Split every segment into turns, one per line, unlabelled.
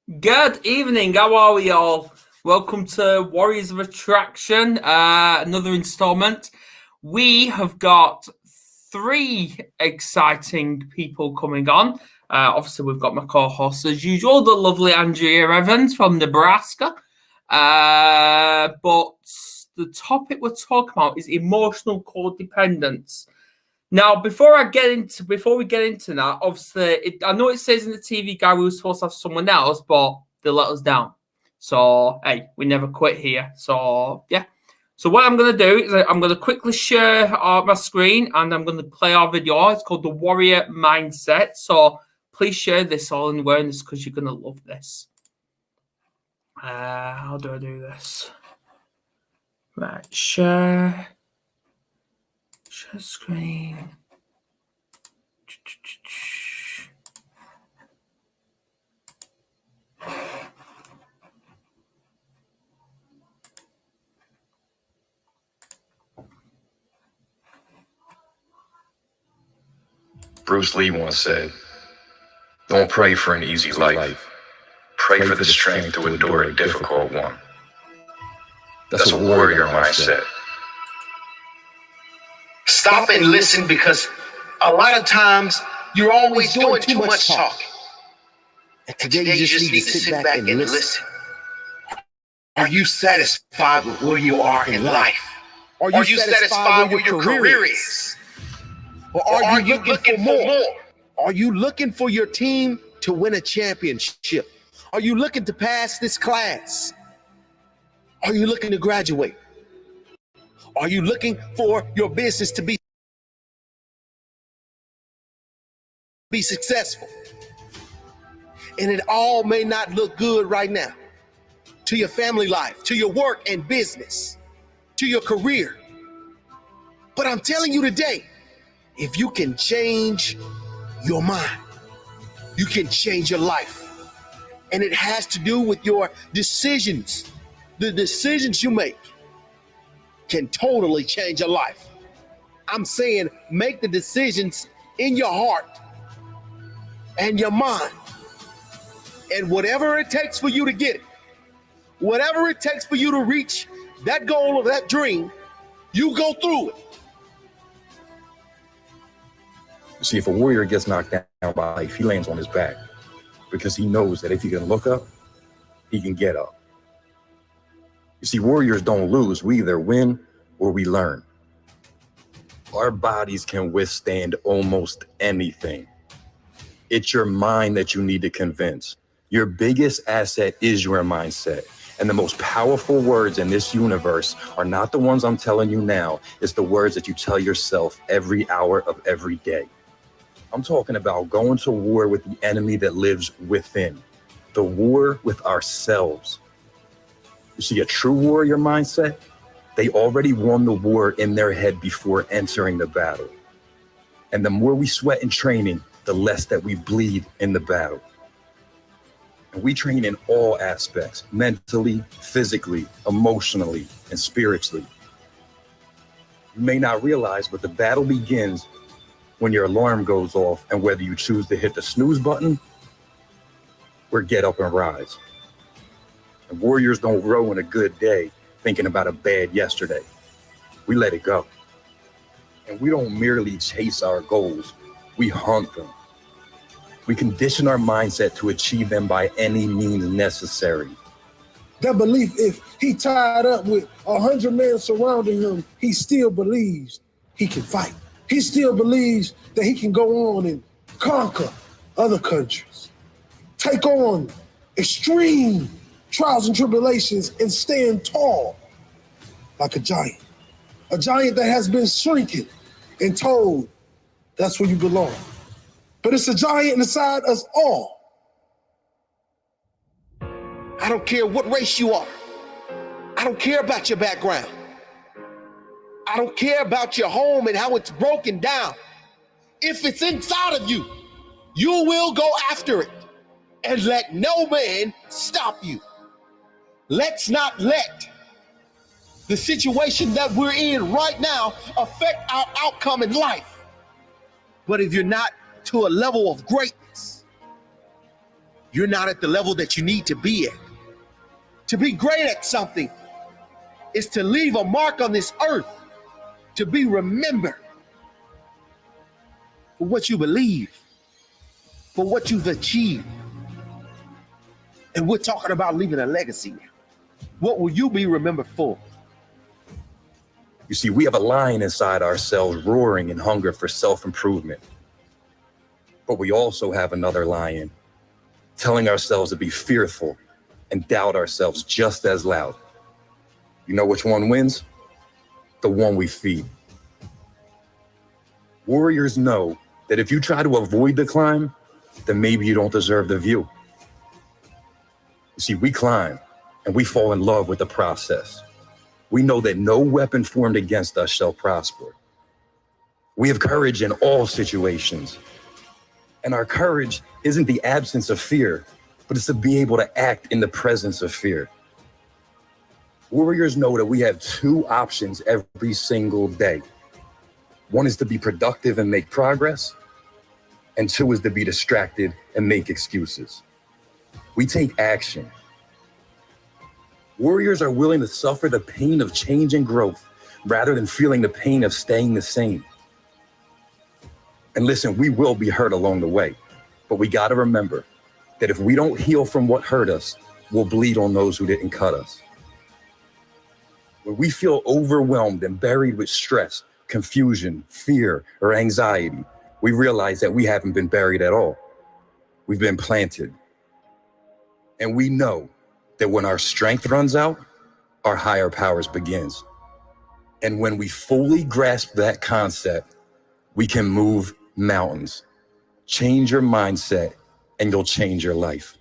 Good evening. How are we all? Welcome to Warriors of Attraction, another installment. We have got three exciting people coming on. Obviously, we've got my co-host as usual, the lovely Andrea Evans from Nebraska. But the topic we're talking about is emotional codependence. Now, before we get into that, obviously, I know it says in the TV guide we were supposed to have someone else, but they let us down. So, hey, we never quit here. So, yeah. So, what I'm going to do is I'm going to quickly share my screen and I'm going to play our video. It's called The Warrior Mindset. So, please share this all in awareness because you're going to love this. How do I do this? Right, share screen.
Bruce Lee once said, "Don't pray for an easy life. Pray for the strength to endure a difficult one." That's a warrior mindset.
Stop and listen, because a lot of times you're always doing too much talking. And today you just need to sit back and listen. Are you satisfied with where you are in life? Are you satisfied where your career is? Or are you looking for more? Are you looking for your team to win a championship? Are you looking to pass this class? Are you looking to graduate? Are you looking for your business to be successful? And it all may not look good right now to your family life, to your work and business, to your career. But I'm telling you today, if you can change your mind, you can change your life. And it has to do with your decisions. The decisions you make can totally change your life. I'm saying make the decisions in your heart and your mind. And whatever it takes for you to get it, whatever it takes for you to reach that goal or that dream, you go through it.
See, if a warrior gets knocked down by life, he lands on his back because he knows that if he can look up, he can get up. You see, warriors don't lose. We either win or we learn. Our bodies can withstand almost anything. It's your mind that you need to convince. Your biggest asset is your mindset. And the most powerful words in this universe are not the ones I'm telling you now. It's the words that you tell yourself every hour of every day. I'm talking about going to war with the enemy that lives within, the war with ourselves. You see, a true warrior mindset, they already won the war in their head before entering the battle. And the more we sweat in training, the less that we bleed in the battle. And we train in all aspects, mentally, physically, emotionally, and spiritually. You may not realize, but the battle begins when your alarm goes off, and whether you choose to hit the snooze button or get up and rise. And warriors don't grow in a good day thinking about a bad yesterday. We let it go. And we don't merely chase our goals, we hunt them. We condition our mindset to achieve them by any means necessary.
That belief, if he tied up with 100 men surrounding him, he still believes he can fight. He still believes that he can go on and conquer other countries, take on extreme trials and tribulations and stand tall like a giant that has been shrinking and told that's where you belong. But it's a giant inside us all.
I don't care what race you are. I don't care about your background. I don't care about your home and how it's broken down. If it's inside of you, you will go after it and let no man stop you. Let's not let the situation that we're in right now affect our outcome in life. But if you're not to a level of greatness, you're not at the level that you need to be at. To be great at something is to leave a mark on this earth, to be remembered for what you believe, for what you've achieved. And we're talking about leaving a legacy now. What will you be remembered for?
You see, we have a lion inside ourselves roaring in hunger for self-improvement. But we also have another lion telling ourselves to be fearful and doubt ourselves just as loud. You know which one wins? The one we feed. Warriors know that if you try to avoid the climb, then maybe you don't deserve the view. You see, we climb and we fall in love with the process. We know that no weapon formed against us shall prosper. We have courage in all situations. And our courage isn't the absence of fear, but it's to be able to act in the presence of fear. Warriors know that we have two options every single day. One is to be productive and make progress, and two is to be distracted and make excuses. We take action. Warriors are willing to suffer the pain of change and growth rather than feeling the pain of staying the same. And listen, we will be hurt along the way, but we got to remember that if we don't heal from what hurt us, we'll bleed on those who didn't cut us. When we feel overwhelmed and buried with stress, confusion, fear, or anxiety, we realize that we haven't been buried at all. We've been planted. And we know that when our strength runs out, our higher powers begins. And when we fully grasp that concept, we can move mountains. Change your mindset and you'll change your life.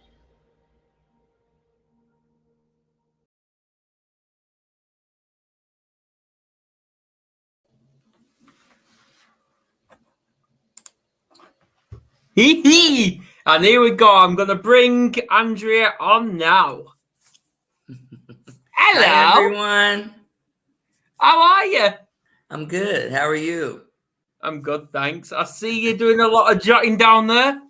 Hee hee! And here we go. I'm going to bring Andrea on now. Hello.
Hi, everyone.
How are you?
I'm good. How are you?
I'm good, thanks. I see you doing a lot of jotting down there.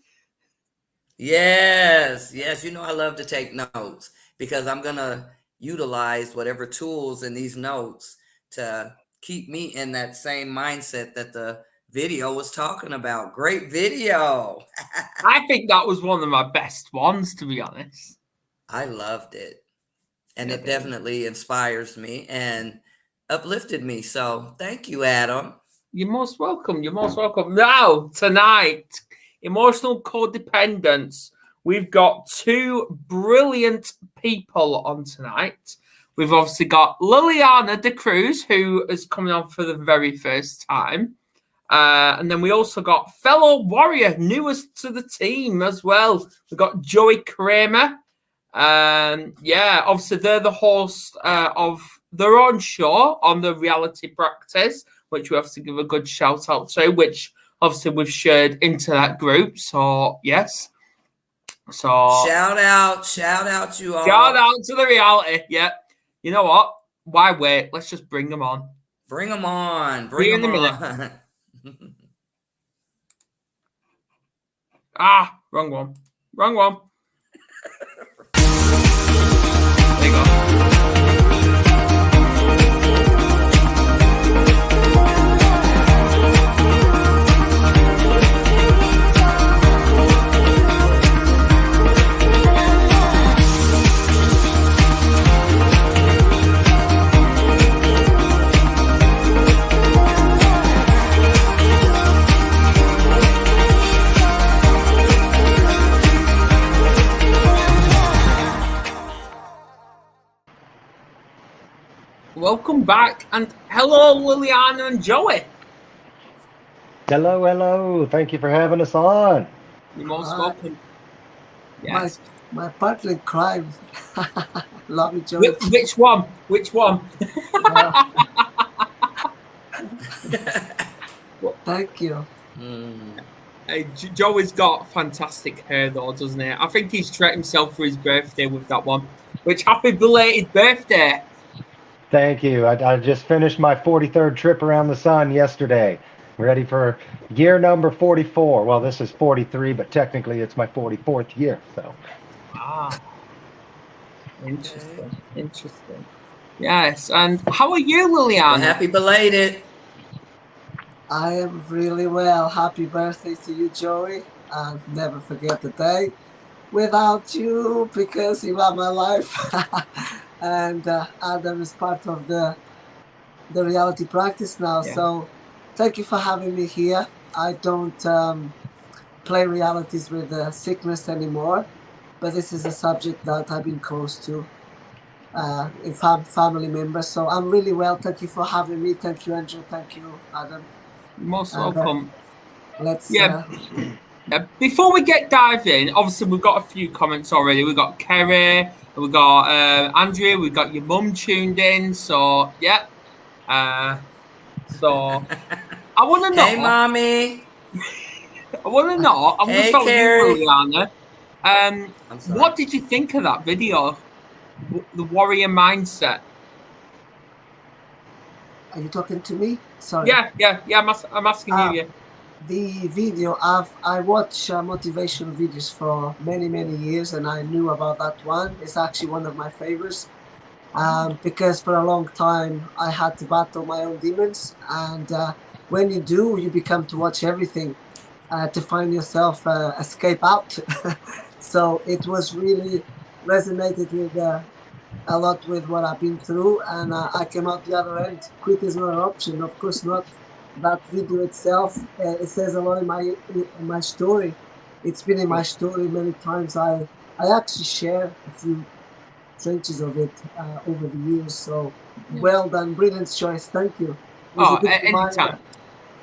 Yes. You know I love to take notes because I'm going to utilize whatever tools in these notes to keep me in that same mindset that the video was talking about. Great video.
I think that was one of my best ones, to be honest.
I loved it. And it definitely inspires me and uplifted me. So thank you, Adam.
You're most welcome. You're most welcome. Now, tonight, emotional codependence. We've got two brilliant people on tonight. We've obviously got Liliana Da Cruz, who is coming on for the very first time. And then we also got fellow warrior, newest to the team as well. We've got Joey Kramer. Obviously they're the host of their own show on the Reality Practice, which we have to give a good shout out to, which obviously we've shared into that group. So yes. So
shout out you all.
Shout out to the Reality. Yeah. You know what? Why wait? Let's just bring them on.
Bring them on. Bring them on.
Wrong one. There you go. Welcome back, and hello, Liliana and Joey.
Hello. Thank you for having us on.
You're most welcome. Yes.
My partner cried. Love you, Joey.
Which one?
Thank you.
Hey, Joey's got fantastic hair, though, doesn't he? I think he's treated himself for his birthday with that one. Which, happy belated birthday.
Thank you. I just finished my 43rd trip around the sun yesterday. Ready for year number 44. Well, this is 43, but technically it's my 44th year. So
Ah, interesting. Interesting. Yes. And how are you,
Well,
Liliana?
happy belated.
I am really well. Happy birthday to you, Joey. I'll never forget the day without you because you are my life. And Adam is part of the reality practice now.
Yeah.
So thank you for having me here. I don't play realities with sickness anymore, but this is a subject that I've been close to in family members. So I'm really well. Thank you for having me. Thank you, Andrew. Thank you, Adam.
Most
And
welcome.
let's.
Yeah. Before we get diving, obviously we've got a few comments already. We've got Kerry, we've got Andrea, we've got your mum tuned in. So yeah. So I want to know.
Hey, mommy.
I want to know. I'm going to
Hey,
start with you,
Carrie.
Liliana.
I'm sorry.
What did you think of that video? The warrior mindset.
Are you talking to me? Sorry.
Yeah. I'm asking you. Yeah.
The video I watch motivation videos for many years, and I knew about that one. It's actually one of my favorites because for a long time I had to battle my own demons, and when you do, you become to watch everything to find yourself escape out. So it was really resonated with a lot with what I've been through, and I came out the other end. Quit is not an option, of course not. That video itself, it says a lot in my story. It's been in my story many times. I actually share a few trenches of it over the years. So well done, brilliant choice. Thank you.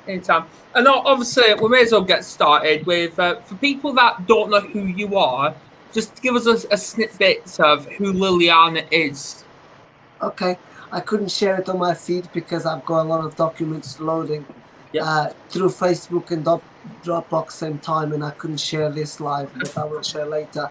Anytime. And obviously, we may as well get started with for people that don't know who you are. Just give us a snippet of who Liliana is.
Okay. I couldn't share it on my feed because I've got a lot of documents loading through Facebook and Dropbox same time, and I couldn't share this live, but I will share later.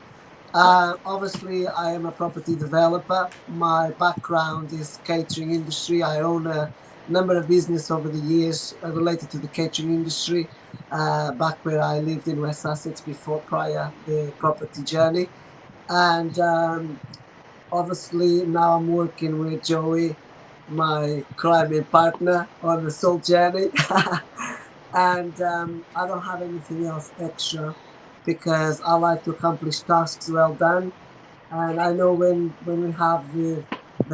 Obviously, I am a property developer. My background is catering industry. I own a number of business over the years related to the catering industry, back where I lived in West Sussex before, prior the property journey. And obviously, now I'm working with Joey, my crime partner, on the soul journey. And I don't have anything else extra because I like to accomplish tasks well done. And I know when we have the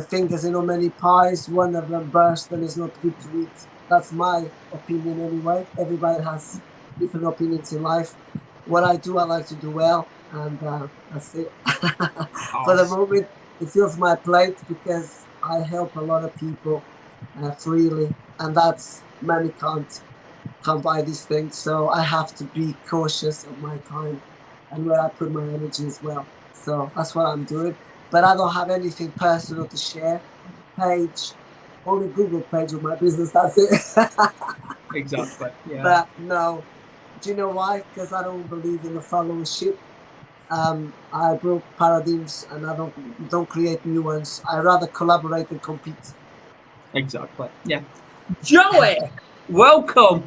fingers in many pies, one of them bursts and it's not good to eat. That's my opinion anyway. Everybody has different opinions in life. What I do, I like to do well, and that's it. For the moment, it fills my plate because I help a lot of people freely, and that's many can't buy these things. So I have to be cautious of my time and where I put my energy as well. So that's what I'm doing. But I don't have anything personal to share. Page, only Google page of my business. That's it.
Exactly. Yeah.
But no, do you know why? Because I don't believe in the followership. I broke paradigms and I don't create new ones. I rather collaborate and compete.
Exactly. Yeah. Joey, welcome.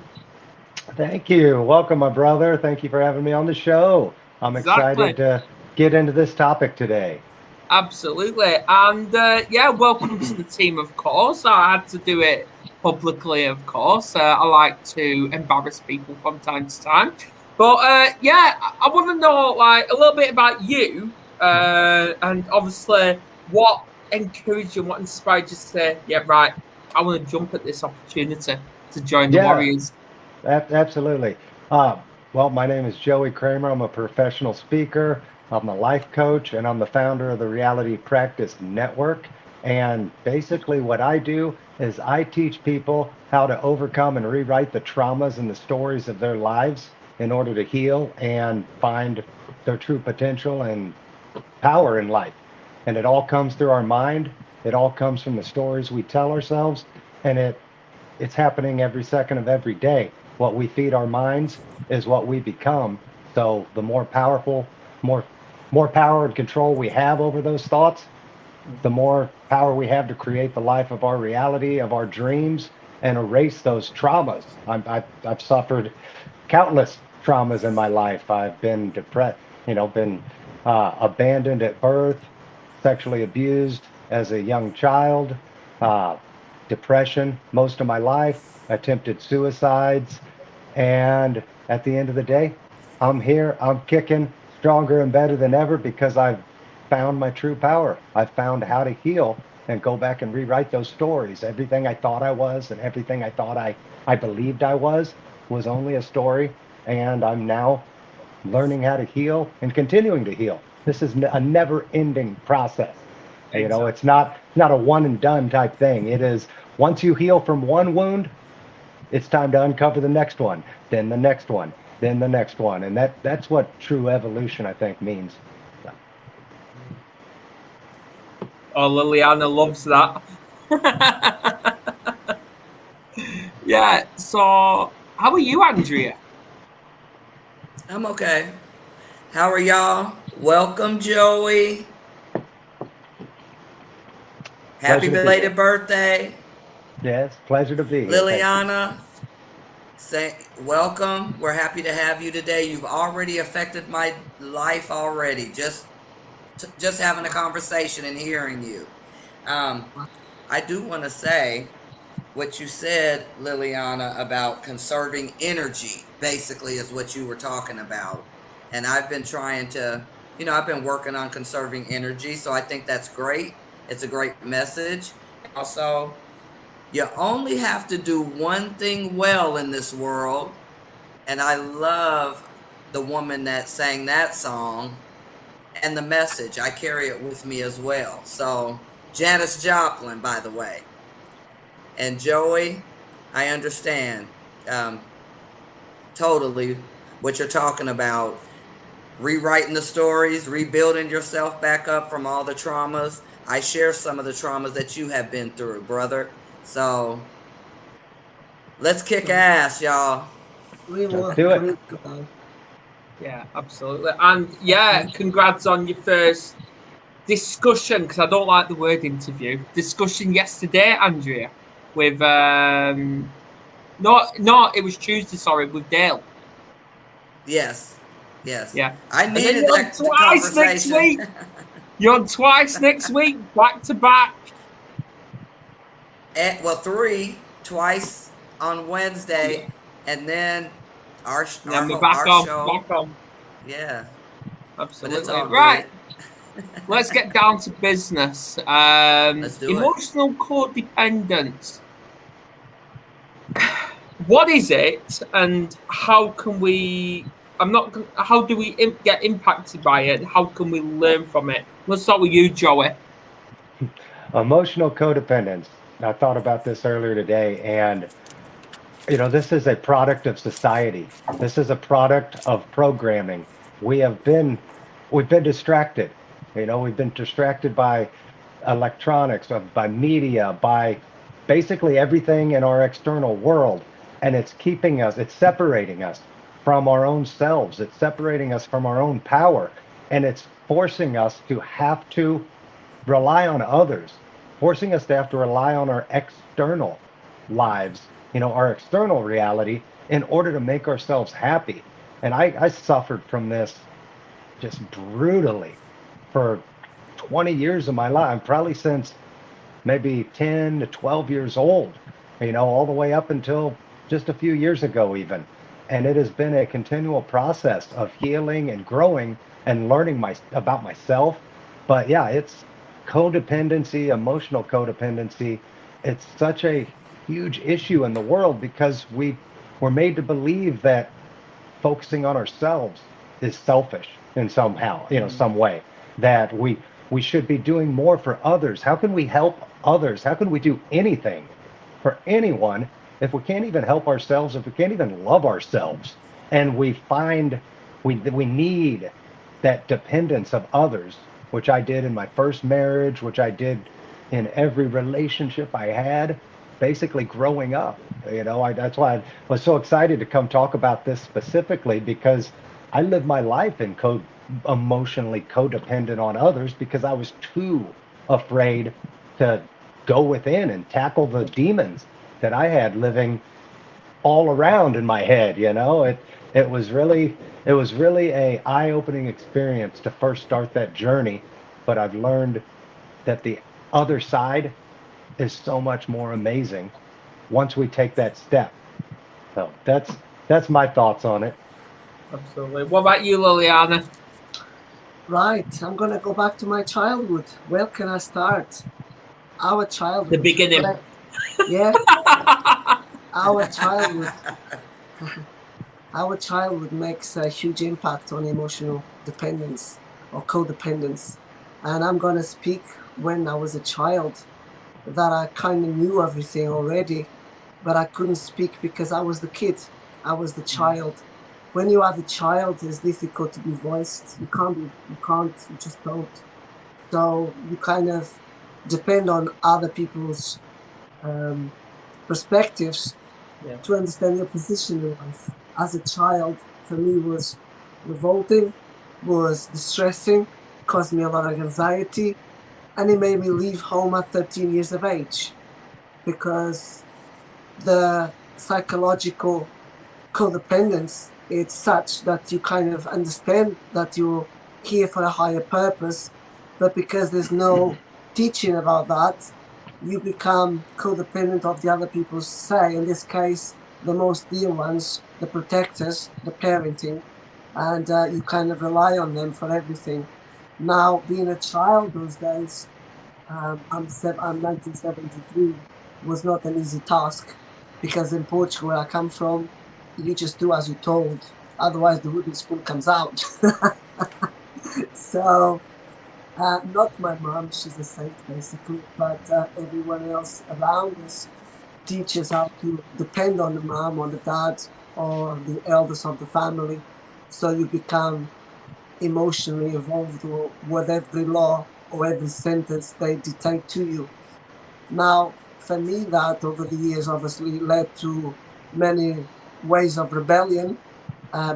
Thank you. Welcome, my brother. Thank you for having me on the show. I'm excited to get into this topic today.
Absolutely. And welcome to the team, of course. I had to do it publicly, of course. I like to embarrass people from time to time. But I want to know a little bit about you, and obviously what encouraged you, what inspired you to say, right, I want to jump at this opportunity to join the Warriors.
Absolutely. Well, my name is Joey Kramer. I'm a professional speaker. I'm a life coach, and I'm the founder of the Reality Practice Network. And basically what I do is I teach people how to overcome and rewrite the traumas and the stories of their lives in order to heal and find their true potential and power in life. And it all comes through our mind. It all comes from the stories we tell ourselves, and it's happening every second of every day. What we feed our minds is what we become. So the more powerful, more power and control we have over those thoughts, the more power we have to create the life of our reality, of our dreams, and erase those traumas. I've suffered countless traumas in my life. I've been depressed, been abandoned at birth, sexually abused as a young child, uh, depression most of my life, attempted suicides, and at the end of the day, I'm here, I'm kicking stronger and better than ever because I've found my true power. I've found how to heal and go back and rewrite those stories. Everything I thought I was and everything I thought I believed I was only a story. And I'm now learning how to heal and continuing to heal. This is a never ending process. You know, it's not a one and done type thing. It is once you heal from one wound, it's time to uncover the next one, then the next one, then the next one. And that's what true evolution, I think, means.
Oh, Liliana loves that. Yeah, so how are you, Andrea?
I'm okay. How are y'all? Welcome, Joey. Happy
Pleasure to be
belated
here.
birthday.
Yes, pleasure to be here. Thank you.
Liliana, say welcome. We're happy to have you today. You've already affected my life already. Just having a conversation and hearing you. I do want to say what you said, Liliana, about conserving energy, basically, is what you were talking about. And I've been trying to, I've been working on conserving energy. So I think that's great. It's a great message. Also, you only have to do one thing well in this world. And I love the woman that sang that song and the message. I carry it with me as well. So, Janis Joplin, by the way. And Joey, I understand totally what you're talking about. Rewriting the stories, rebuilding yourself back up from all the traumas. I share some of the traumas that you have been through, brother. So let's kick ass, y'all.
Let's do it.
Yeah, absolutely. And yeah, congrats on your first discussion, because I don't like the word interview. Discussion yesterday, Andrea, with no, it was Tuesday, sorry, with Dale.
Yes.
Yeah.
I
And then
needed
you're on
that
twice next
conversation.
week. You're on twice next week, back to back.
Well, twice on Wednesday, and then our
Then we're back on.
show. Yeah.
Absolutely.
But it's all
right.
good.
Let's get down to business.
Let's do
emotional codependence. What is it, and how can we? How do we get impacted by it? How can we learn from it? Let's start with you, Joey.
Emotional codependence. I thought about this earlier today, and this is a product of society. This is a product of programming. We've been distracted. We've been distracted by electronics, by media, by basically everything in our external world, and it's separating us from our own selves. It's separating us from our own power, and it's forcing us to have to rely on others, forcing us to have to rely on our external lives, our external reality, in order to make ourselves happy. And I suffered from this just brutally for 20 years of my life, probably since maybe 10 to 12 years old, all the way up until just a few years ago even. And it has been a continual process of healing and growing and learning about myself. But yeah, it's codependency, emotional codependency. It's such a huge issue in the world because we're made to believe that focusing on ourselves is selfish in somehow, some way, that we should be doing more for others. How can we help others? How can we do anything for anyone if we can't even help ourselves, if we can't even love ourselves? And we find we need that dependence of others, which I did in my first marriage, which I did in every relationship I had, basically growing up. That's why I was so excited to come talk about this specifically, because I lived my life in emotionally codependent on others because I was too afraid to go within and tackle the demons that I had living all around in my head. it was really a eye-opening experience to first start that journey, but I've learned that the other side is so much more amazing once we take that step. So that's my thoughts on it.
Absolutely. What about you, Liliana?
Right, I'm gonna go back to my childhood. Where can I start? Our childhood.
The beginning.
Yeah, our childhood. Our childhood makes a huge impact on emotional dependence or codependence. And I'm gonna speak when I was a child, that I kind of knew everything already, but I couldn't speak because I was the kid. I was the child. When you are the child, it's difficult to be voiced. You just don't. So you kind of depend on other people's perspectives to understand your position in life. As a child, for me, was revolting, was distressing, caused me a lot of anxiety, and it made me leave home at 13 years of age, because the psychological codependence, it's such that you kind of understand that you're here for a higher purpose, but because there's no teaching about that, you become codependent of the other people's say. In this case, the most dear ones, the protectors, the parenting, and you kind of rely on them for everything. Now, being a child those days, I'm 1973, was not an easy task, because in Portugal, where I come from, you just do as you're told. Otherwise, the wooden spoon comes out. So, not my mom, she's a saint basically, but everyone else around us teaches how to depend on the mom, on the dad, or the elders of the family. So you become emotionally involved with every law or every sentence they dictate to you. Now, for me, that over the years obviously led to many ways of rebellion.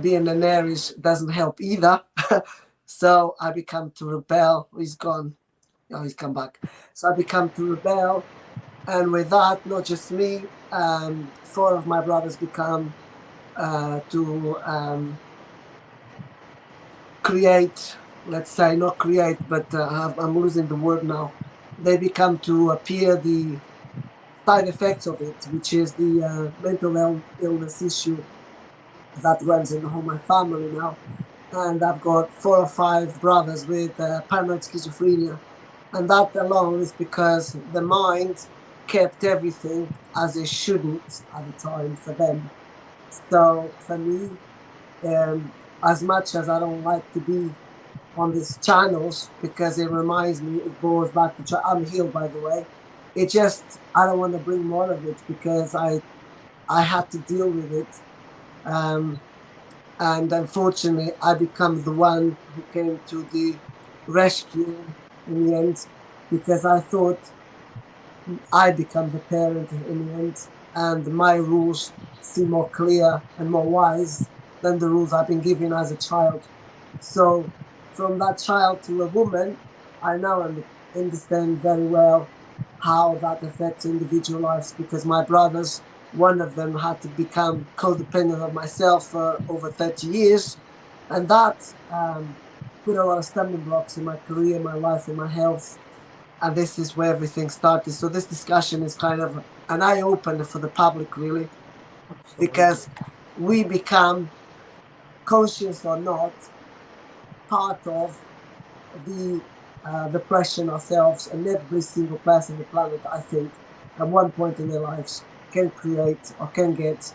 Being an Aries doesn't help either. So I become to rebel. He's gone. Oh, he's come back. So I become to rebel. And with that, not just me, 4 of my brothers become to create, let's say, not create, but I'm losing the word now. They become to appear the side effects of it, which is the mental illness issue that runs in the whole my family now. And I've got 4 or 5 brothers with paranoid schizophrenia. And that alone is because the mind kept everything as it shouldn't at the time for them. So for me, as much as I don't like to be on these channels, because it reminds me, it goes back to, I'm healed by the way, it just, I don't want to bring more of it, because I had to deal with it. And unfortunately, I become the one who came to the rescue in the end, because I thought I become the parent in the end, and my rules seem more clear and more wise than the rules I've been given as a child. So from that child to a woman, I now understand very well how that affects individual lives, because my brothers, one of them had to become codependent of myself for over 30 years. And that put a lot of stumbling blocks in my career, my life, and my health. And this is where everything started. So this discussion is kind of an eye-opener for the public, really, because we become, conscious or not, part of the depression ourselves, and every single person on the planet, I think, at one point in their lives can create or can get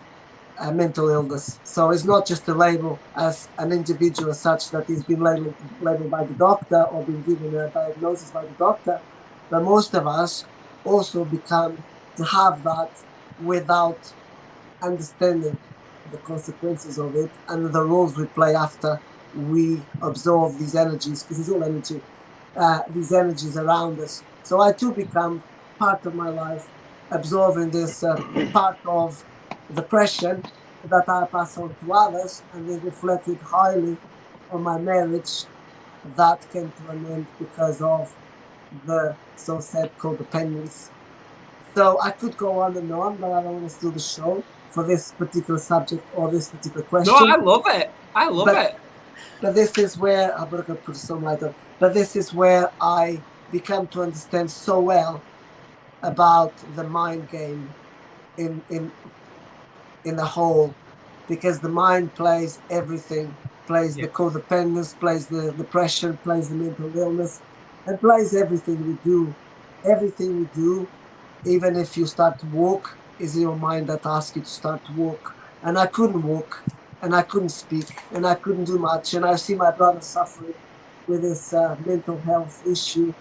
a mental illness. So it's not just a label as an individual as such that is been labeled by the doctor or been given a diagnosis by the doctor, but most of us also become to have that without understanding the consequences of it and the roles we play after we absorb these energies, because it's all energy, these energies around us. So I too become part of my life absorbing this part of depression that I pass on to others, and it reflected highly on my marriage that came to an end because of the so-said codependence. So I could go on and on, but I don't want to steal the show. for this particular subject or this particular
No,
question.
I love it. I love it.
But this is where I'm going to put some light on. But this is where I become to understand so well about the mind game in the whole, because the mind plays everything, plays the codependence, plays the depression, plays the mental illness, and plays everything we do. Everything we do, even if you start to walk, is your mind that asks you to start to walk. And I couldn't walk, and I couldn't speak, and I couldn't do much. And I see my brother suffering with this mental health issue.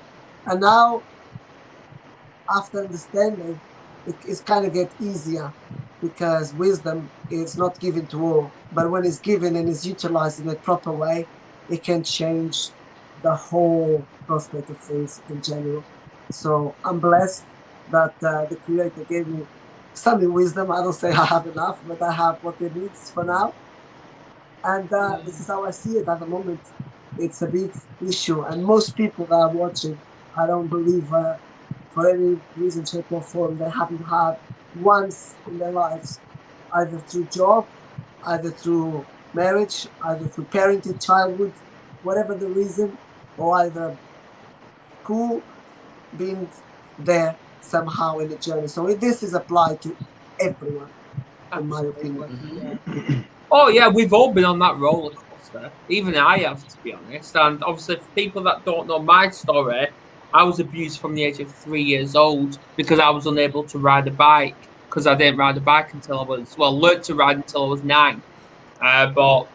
And now, after understanding, it's kind of get easier, because wisdom is not given to all. But when it's given and is utilized in a proper way, it can change the whole prospect of things in general. So I'm blessed that the Creator gave me some wisdom. I don't say I have enough, but I have what it needs for now. And this is how I see it at the moment. It's a big issue. And most people that are watching, I don't believe for any reason, shape or form, they haven't had once in their lives, either through job, either through marriage, either through parenting, childhood, whatever the reason, or either school, being there somehow in the journey. So this is applied to everyone, in my opinion.
Oh yeah, we've all been on that roller coaster. Even I have, to be honest. And obviously, for people that don't know my story, I was abused from the age of 3 years old because I was unable to ride a bike, because I didn't ride a bike until I was, learned to ride until I was 9. But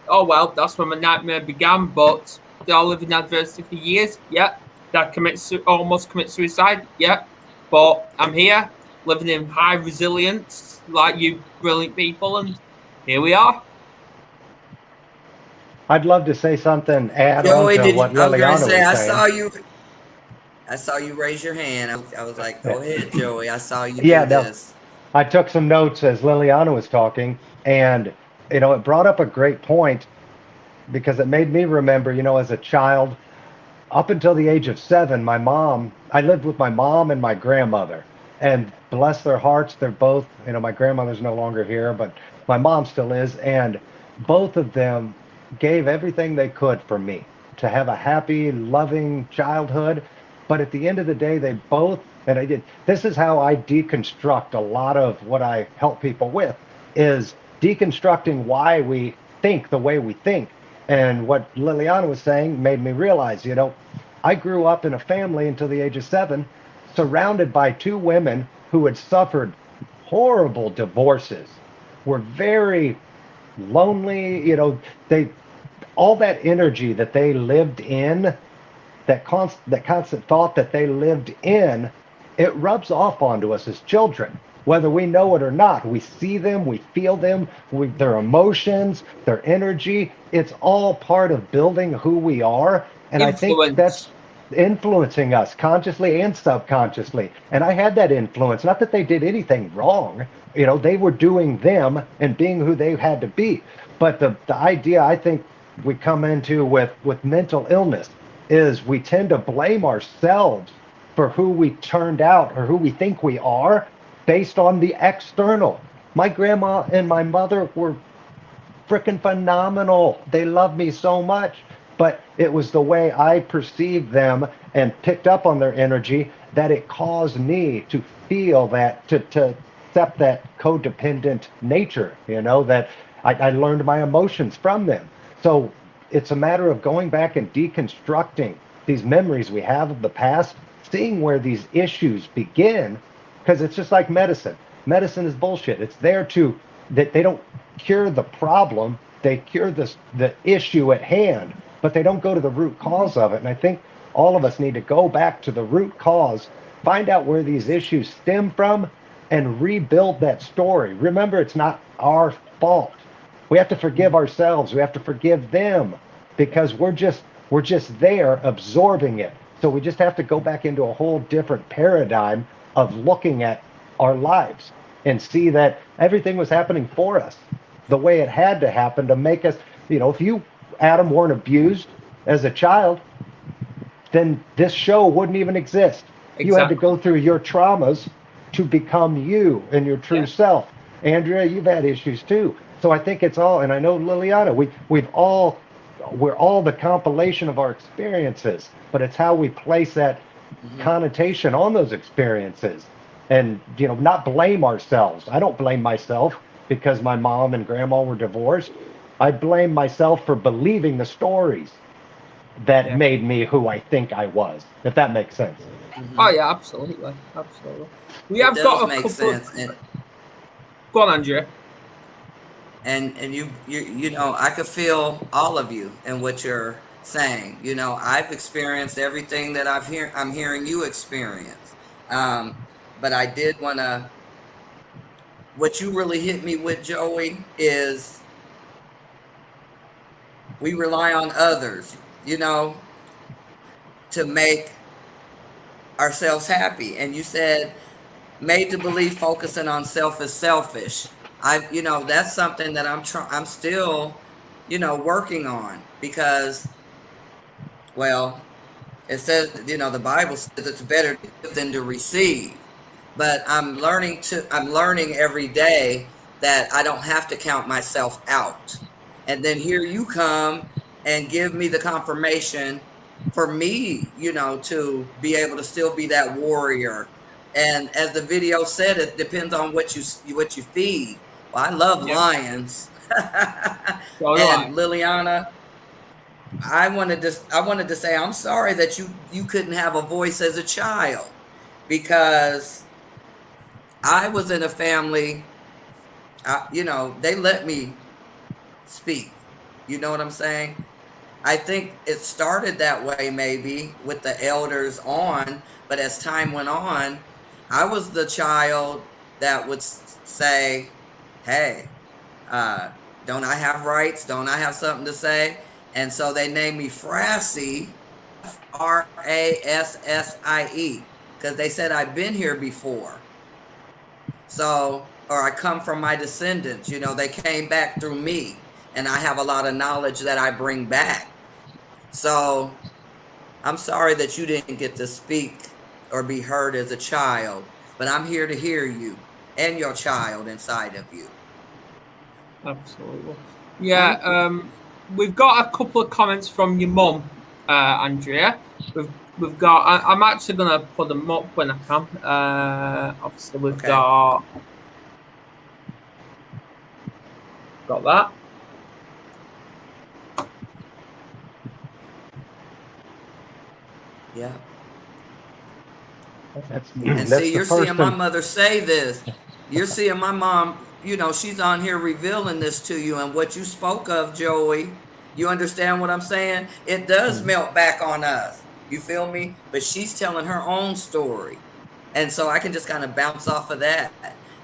oh well, that's when my nightmare began. But they all live in adversity for years. Yeah, that almost commit suicide. Yeah, but I'm here, living in high resilience, like you brilliant people, and here we are.
I'd love to say something, add
Joey,
on to what Liliana was saying.
I saw you raise your hand. I was like, go ahead, Joey. I saw you do this.
I took some notes as Liliana was talking, and it brought up a great point, because it made me remember, as a child, up until the age of 7, I lived with my mom and my grandmother, and bless their hearts, they're both, my grandmother's no longer here, but my mom still is, and both of them gave everything they could for me to have a happy, loving childhood. But at the end of the day, they both, and this is how I deconstruct a lot of what I help people with, is deconstructing why we think the way we think. And what Liliana was saying made me realize, I grew up in a family until the age of 7, surrounded by 2 women who had suffered horrible divorces, were very lonely, all that energy that they lived in, that constant thought that they lived in, it rubs off onto us as children, whether we know it or not. We see them, we feel them, their emotions, their energy. It's all part of building who we are. And I think that's influencing us consciously and subconsciously. And I had that influence, not that they did anything wrong. They were doing them and being who they had to be. But the idea I think we come into with mental illness is we tend to blame ourselves for who we turned out or who we think we are based on the external. My grandma and my mother were freaking phenomenal. They loved me so much, but it was the way I perceived them and picked up on their energy that it caused me to feel that, to accept that codependent nature, that I learned my emotions from them. So it's a matter of going back and deconstructing these memories we have of the past, seeing where these issues begin, because it's just like medicine. Medicine is bullshit. It's there that they don't cure the problem, they cure the issue at hand, but they don't go to the root cause of it. And I think all of us need to go back to the root cause, find out where these issues stem from, and rebuild that story. Remember, it's not our fault. We have to forgive ourselves. We have to forgive them, because we're just there absorbing it. So we just have to go back into a whole different paradigm of looking at our lives and see that everything was happening for us the way it had to happen to make us, if you, Adam, weren't abused as a child, then this show wouldn't even exist. Exactly. You had to go through your traumas to become you and your true self. Andrea, you've had issues too. So I think it's all, and I know Liliana, we're all the compilation of our experiences, but it's how we place that connotation on those experiences, and not blame ourselves. I don't blame myself because my mom and grandma were divorced. I blame myself for believing the stories that made me who I think I was, if that makes sense.
Oh yeah, absolutely. We have got a couple
sense.
Go on, Andrea.
And you know, I could feel all of you and what you're saying. You know, I've experienced everything that I'm hearing you experience. But I did want to, what you really hit me with, Joey, is we rely on others, to make ourselves happy. And you said made to believe focusing on self is selfish. That's something that I'm still, working on, because, well, it says, the Bible says it's better to give than to receive. But I'm learning every day that I don't have to count myself out. And then here you come and give me the confirmation for me, to be able to still be that warrior. And as the video said, it depends on what you feed. Well, I love lions. And Liliana, I wanted to say I'm sorry that you couldn't have a voice as a child, because I was in a family, they let me speak. You know what I'm saying? I think it started that way, maybe with the elders on, but as time went on, I was the child that would say, hey, don't I have rights? Don't I have something to say? And so they named me Frassie, Rassie, because they said I've been here before. So, or I come from my descendants, they came back through me, and I have a lot of knowledge that I bring back. So I'm sorry that you didn't get to speak or be heard as a child, but I'm here to hear you and your child inside of you.
Absolutely. Yeah, we've got a couple of comments from your mum, Andrea. We've got, I'm actually going to put them up when I can. Obviously, we've got that.
Yeah.
And
see, you're seeing my mother say this. You're seeing my mom, she's on here revealing this to you, and what you spoke of, Joey, you understand what I'm saying? It does melt back on us. You feel me? But she's telling her own story. And so I can just kind of bounce off of that.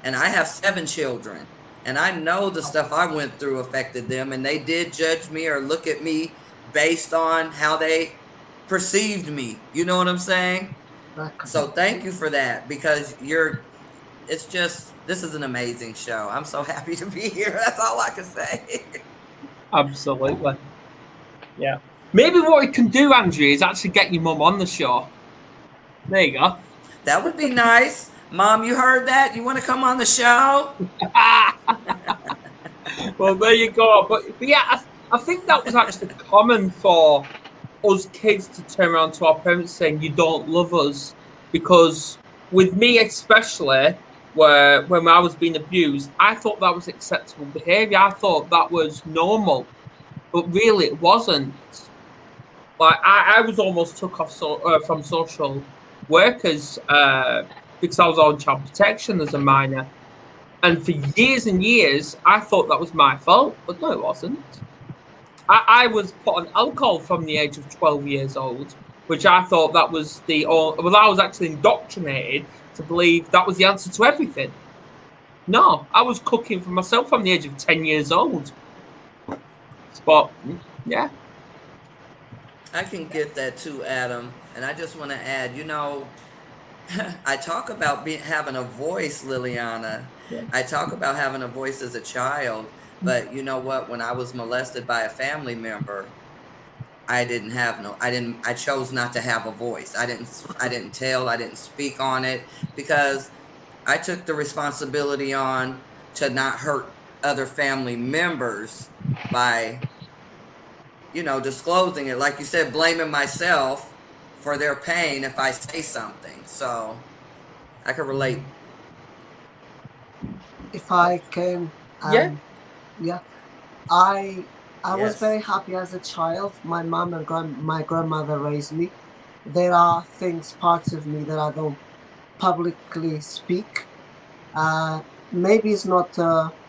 And I have 7 children, and I know the stuff I went through affected them, and they did judge me or look at me based on how they perceived me. You know what I'm saying? So thank you for that, because this is an amazing show. I'm so happy to be here. That's all I can say.
Absolutely. Yeah. Maybe what we can do, Andrea, is actually get your mum on the show. There you go.
That would be nice. Mom, you heard that? You want to come on the show?
Well, there you go. But yeah, I think that was actually common for us kids to turn around to our parents saying, you don't love us. Because with me especially, when I was being abused, I thought that was acceptable behaviour. I thought that was normal. But really it wasn't. Like, I was almost took off from social workers because I was on child protection as a minor. And for years and years, I thought that was my fault. But no, it wasn't. I was put on alcohol from the age of 12 years old, which I thought that was I was actually indoctrinated to believe that was the answer to everything. No, I was cooking for myself from the age of 10 years old. But, yeah.
I can get that too, Adam. And I just want to add, I talk about having a voice, Liliana. Yeah. I talk about having a voice as a child. But you know what? When I was molested by a family member, I chose not to have a voice. I didn't speak on it, because I took the responsibility on to not hurt other family members by, you know, disclosing it. Like you said, blaming myself for their pain if I say something. So I can relate.
If I can,
Yeah.
yeah, I was
Yes.
very happy as a child. My mom and my grandmother raised me. There are things, parts of me that I don't publicly speak. Maybe it's not.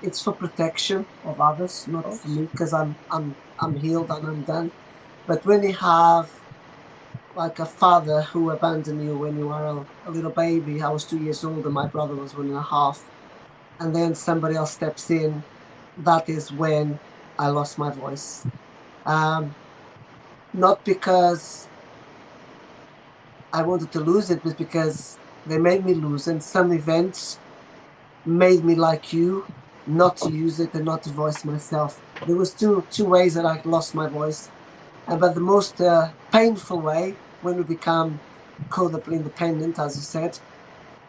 It's for protection of others, not for me, because I'm healed and I'm done. But when you have like a father who abandoned you when you were a little baby, I was 2 years old and my brother was 1.5, and then somebody else steps in, that is when I lost my voice. Not because I wanted to lose it, but because they made me lose, and some events made me like you, not to use it and not to voice myself. There was two ways that I lost my voice, but the most painful way, when we become codependent independent, as you said,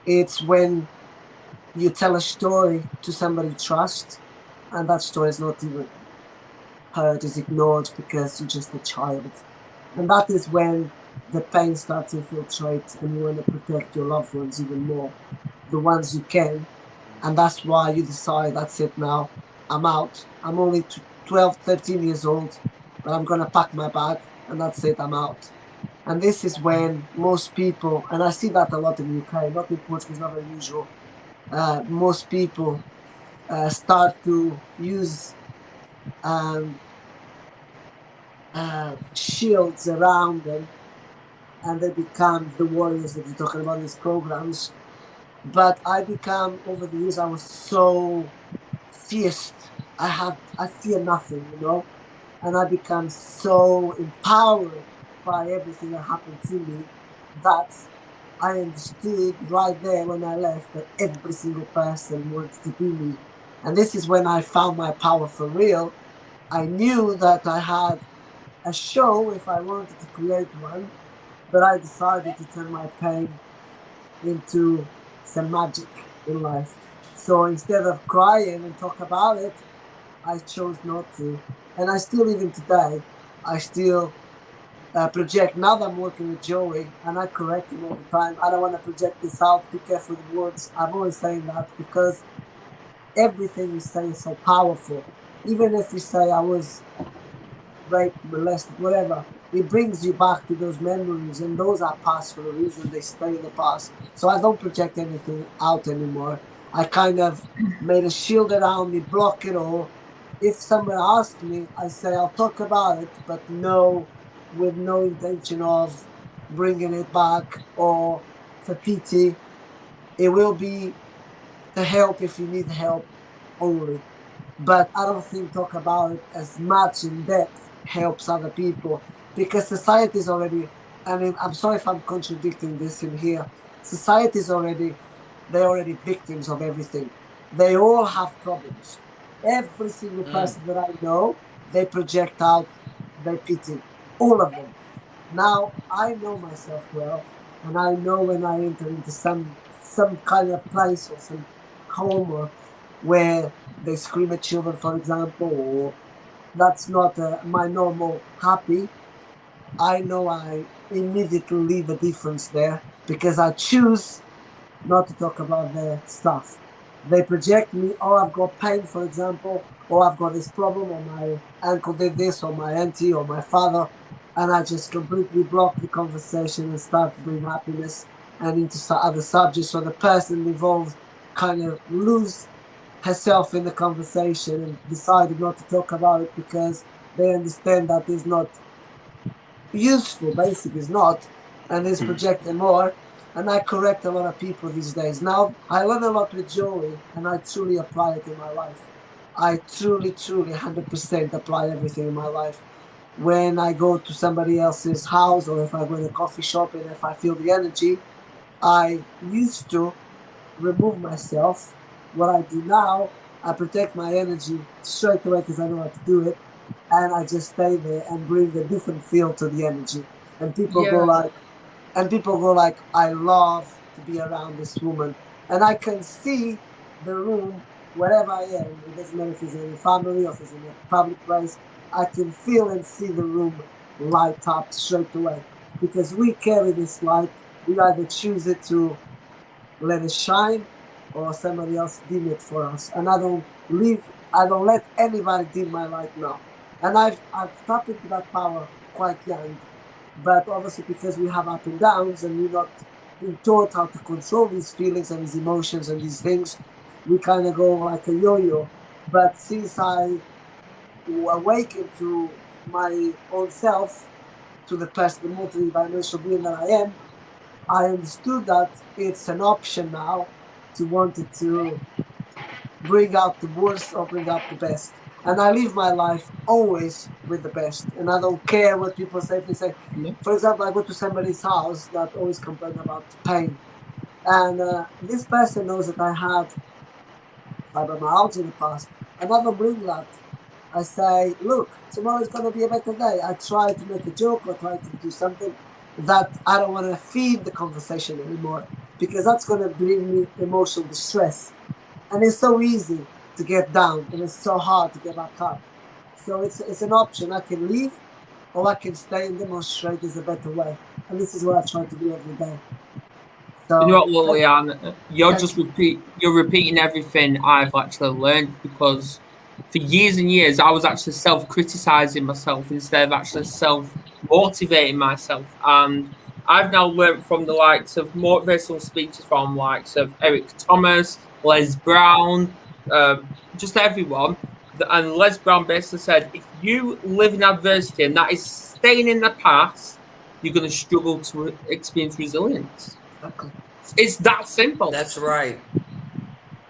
it's when you tell a story to somebody you trust, and that story is not even heard, is ignored because you're just a child. And that is when the pain starts to infiltrate and you want to protect your loved ones even more, the ones you can. And that's why you decide, that's it now, I'm out. I'm only 12, 13 years old, but I'm going to pack my bag and that's it, I'm out. And this is when most people, and I see that a lot in the UK, not in Portugal, it's not unusual, most people start to use shields around them, and they become the warriors that you're talking about in these programs. But I become, over the years, I was so fierce. I fear nothing, you know, and I become so empowered by everything that happened to me that I understood right there when I left that every single person wants to be me. And this is when I found my power for real. I knew that I had a show if I wanted to create one, but I decided to turn my pain into some magic in life. So instead of crying and talk about it, I chose not to. And I still, even today, I still project. Now that I'm working with Joey, and I correct him all the time, I don't want to project this out, be careful with words. I'm always saying that because everything you say is so powerful. Even if you say I was raped, molested, whatever, it brings you back to those memories, and those are past for a reason. They stay in the past. So I don't project anything out anymore. I kind of made a shield around me, block it all. If someone asks me, I say I'll talk about it, but no, with no intention of bringing it back or for pity. It will be to help if you need help only. But I don't think talk about it as much in depth helps other people, because society is already, I mean, I'm sorry if I'm contradicting this in here. Society is already, they're already victims of everything. They all have problems. Every single person that I know, they project out their pity. All of them. Now, I know myself well, and I know when I enter into some kind of place or some home or where they scream at children, for example, or that's not my normal happy, I know I immediately leave a difference there because I choose not to talk about their stuff. They project me, oh, I've got pain, for example, or I've got this problem, or my uncle did this, or my auntie, or my father, and I just completely block the conversation and start to bring happiness and into other subjects, so the person involved kind of lose herself in the conversation and decided not to talk about it because they understand that it's not useful, basically it's not, and it's projecting more. And I correct a lot of people these days. Now, I learn a lot with Joey, and I truly apply it in my life. I truly, 100% apply everything in my life. When I go to somebody else's house, or if I go in a coffee shop and if I feel the energy, I used to remove myself. What I do now, I protect my energy straight away because I know how to do it, and I just stay there and bring a different feel to the energy. And people go like, I love to be around this woman. And I can see the room wherever I am, it doesn't matter if it's in a family or if it's in a public place, I can feel and see the room light up straight away. Because we carry this light, we either choose it to let it shine or somebody else dim it for us. And I don't let anybody dim my light now. And I've tapped into that power quite young. But obviously because we have up and downs and we're not being taught how to control these feelings and these emotions and these things, we kind of go like a yo-yo. But since I awakened to my own self, to the past, the multi-dimensional being that I am, I understood that it's an option now to want it to bring out the worst or bring out the best. And I live my life always with the best. And I don't care what people say. If they say, for example, I go to somebody's house that always complain about pain. And this person knows that I had fibromyalgia in the past. And I don't bring that. I say, look, tomorrow is going to be a better day. I try to make a joke or try to do something that I don't want to feed the conversation anymore, because that's going to bring me emotional distress. And it's so easy to get down and it's so hard to get back up. So it's an option. I can leave or I can stay and demonstrate there's a better way. And this is what I try to do every day. So,
you know what, Liliana, you're repeating everything I've actually learned, because for years and years I was actually self-criticizing myself instead of actually self-motivating myself. And I've now learned from the likes of motivational speeches from likes of Eric Thomas, Les Brown, just everyone. And Les Brown basically said, if you live in adversity and that is staying in the past, you're going to struggle to experience resilience.
Okay.
It's that simple.
That's right.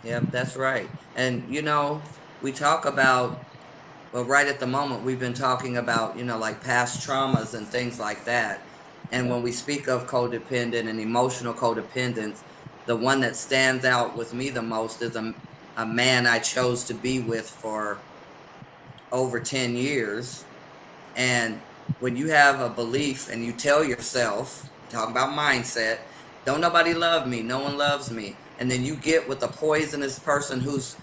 Yeah, that's right. And, you know, we talk about, well, right at the moment, we've been talking about, you know, like past traumas and things like that. And when we speak of codependent and emotional codependence, the one that stands out with me the most is a man I chose to be with for over 10 years. And when you have a belief and you tell yourself, talking about mindset, don't nobody love me, no one loves me. And then you get with a poisonous person who's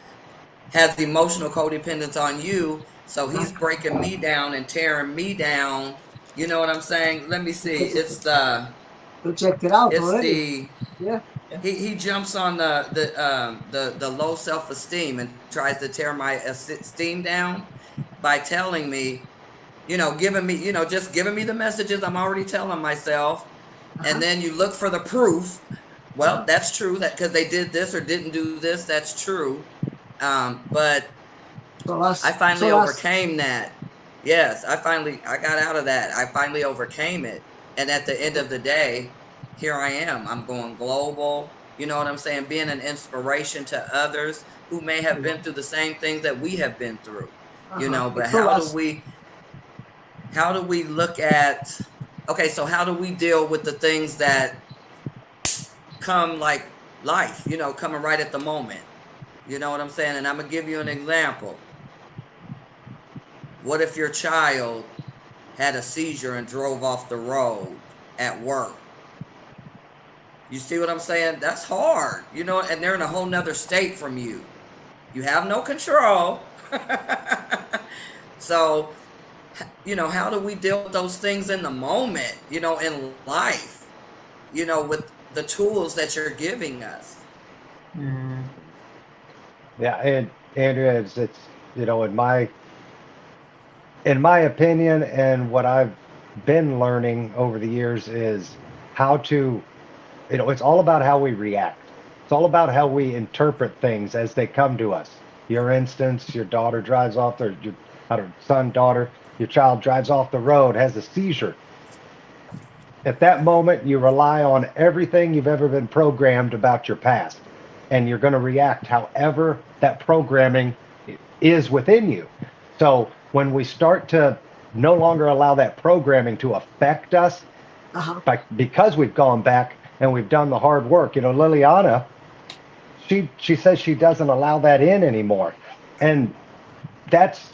has emotional codependence on you, so he's breaking me down and tearing me down. You know what I'm saying? Let me see. It's the
check it out.
It's
already.
He jumps on the low self-esteem and tries to tear my esteem down by telling me, you know, just giving me the messages I'm already telling myself. And then you look for the proof. Well, that's true, that because they did this or didn't do this, that's true. But I finally overcame that. Yes, I got out of that. I finally overcame it. And at the end of the day, here I am. I'm going global. You know what I'm saying? Being an inspiration to others who may have been through the same things that we have been through. You know, but how do we look at, okay, so how do we deal with the things that come like life, you know, coming right at the moment? You know what I'm saying? And I'm going to give you an example. What if your child had a seizure and drove off the road at work? You see what I'm saying? That's hard, you know, and they're in a whole nother state from you. You have no control. So, you know, how do we deal with those things in the moment, you know, in life, you know, with the tools that you're giving us?
Yeah, and Andrea, it's you know, in my opinion, and what I've been learning over the years is how to, you know, it's all about how we react. It's all about how we interpret things as they come to us. Your instance, your daughter drives off your son, daughter, your child drives off the road, has a seizure. At that moment, you rely on everything you've ever been programmed about your past, and you're going to react however that programming is within you. So when we start to no longer allow that programming to affect us, because we've gone back and we've done the hard work, you know, Liliana, she says she doesn't allow that in anymore. And that's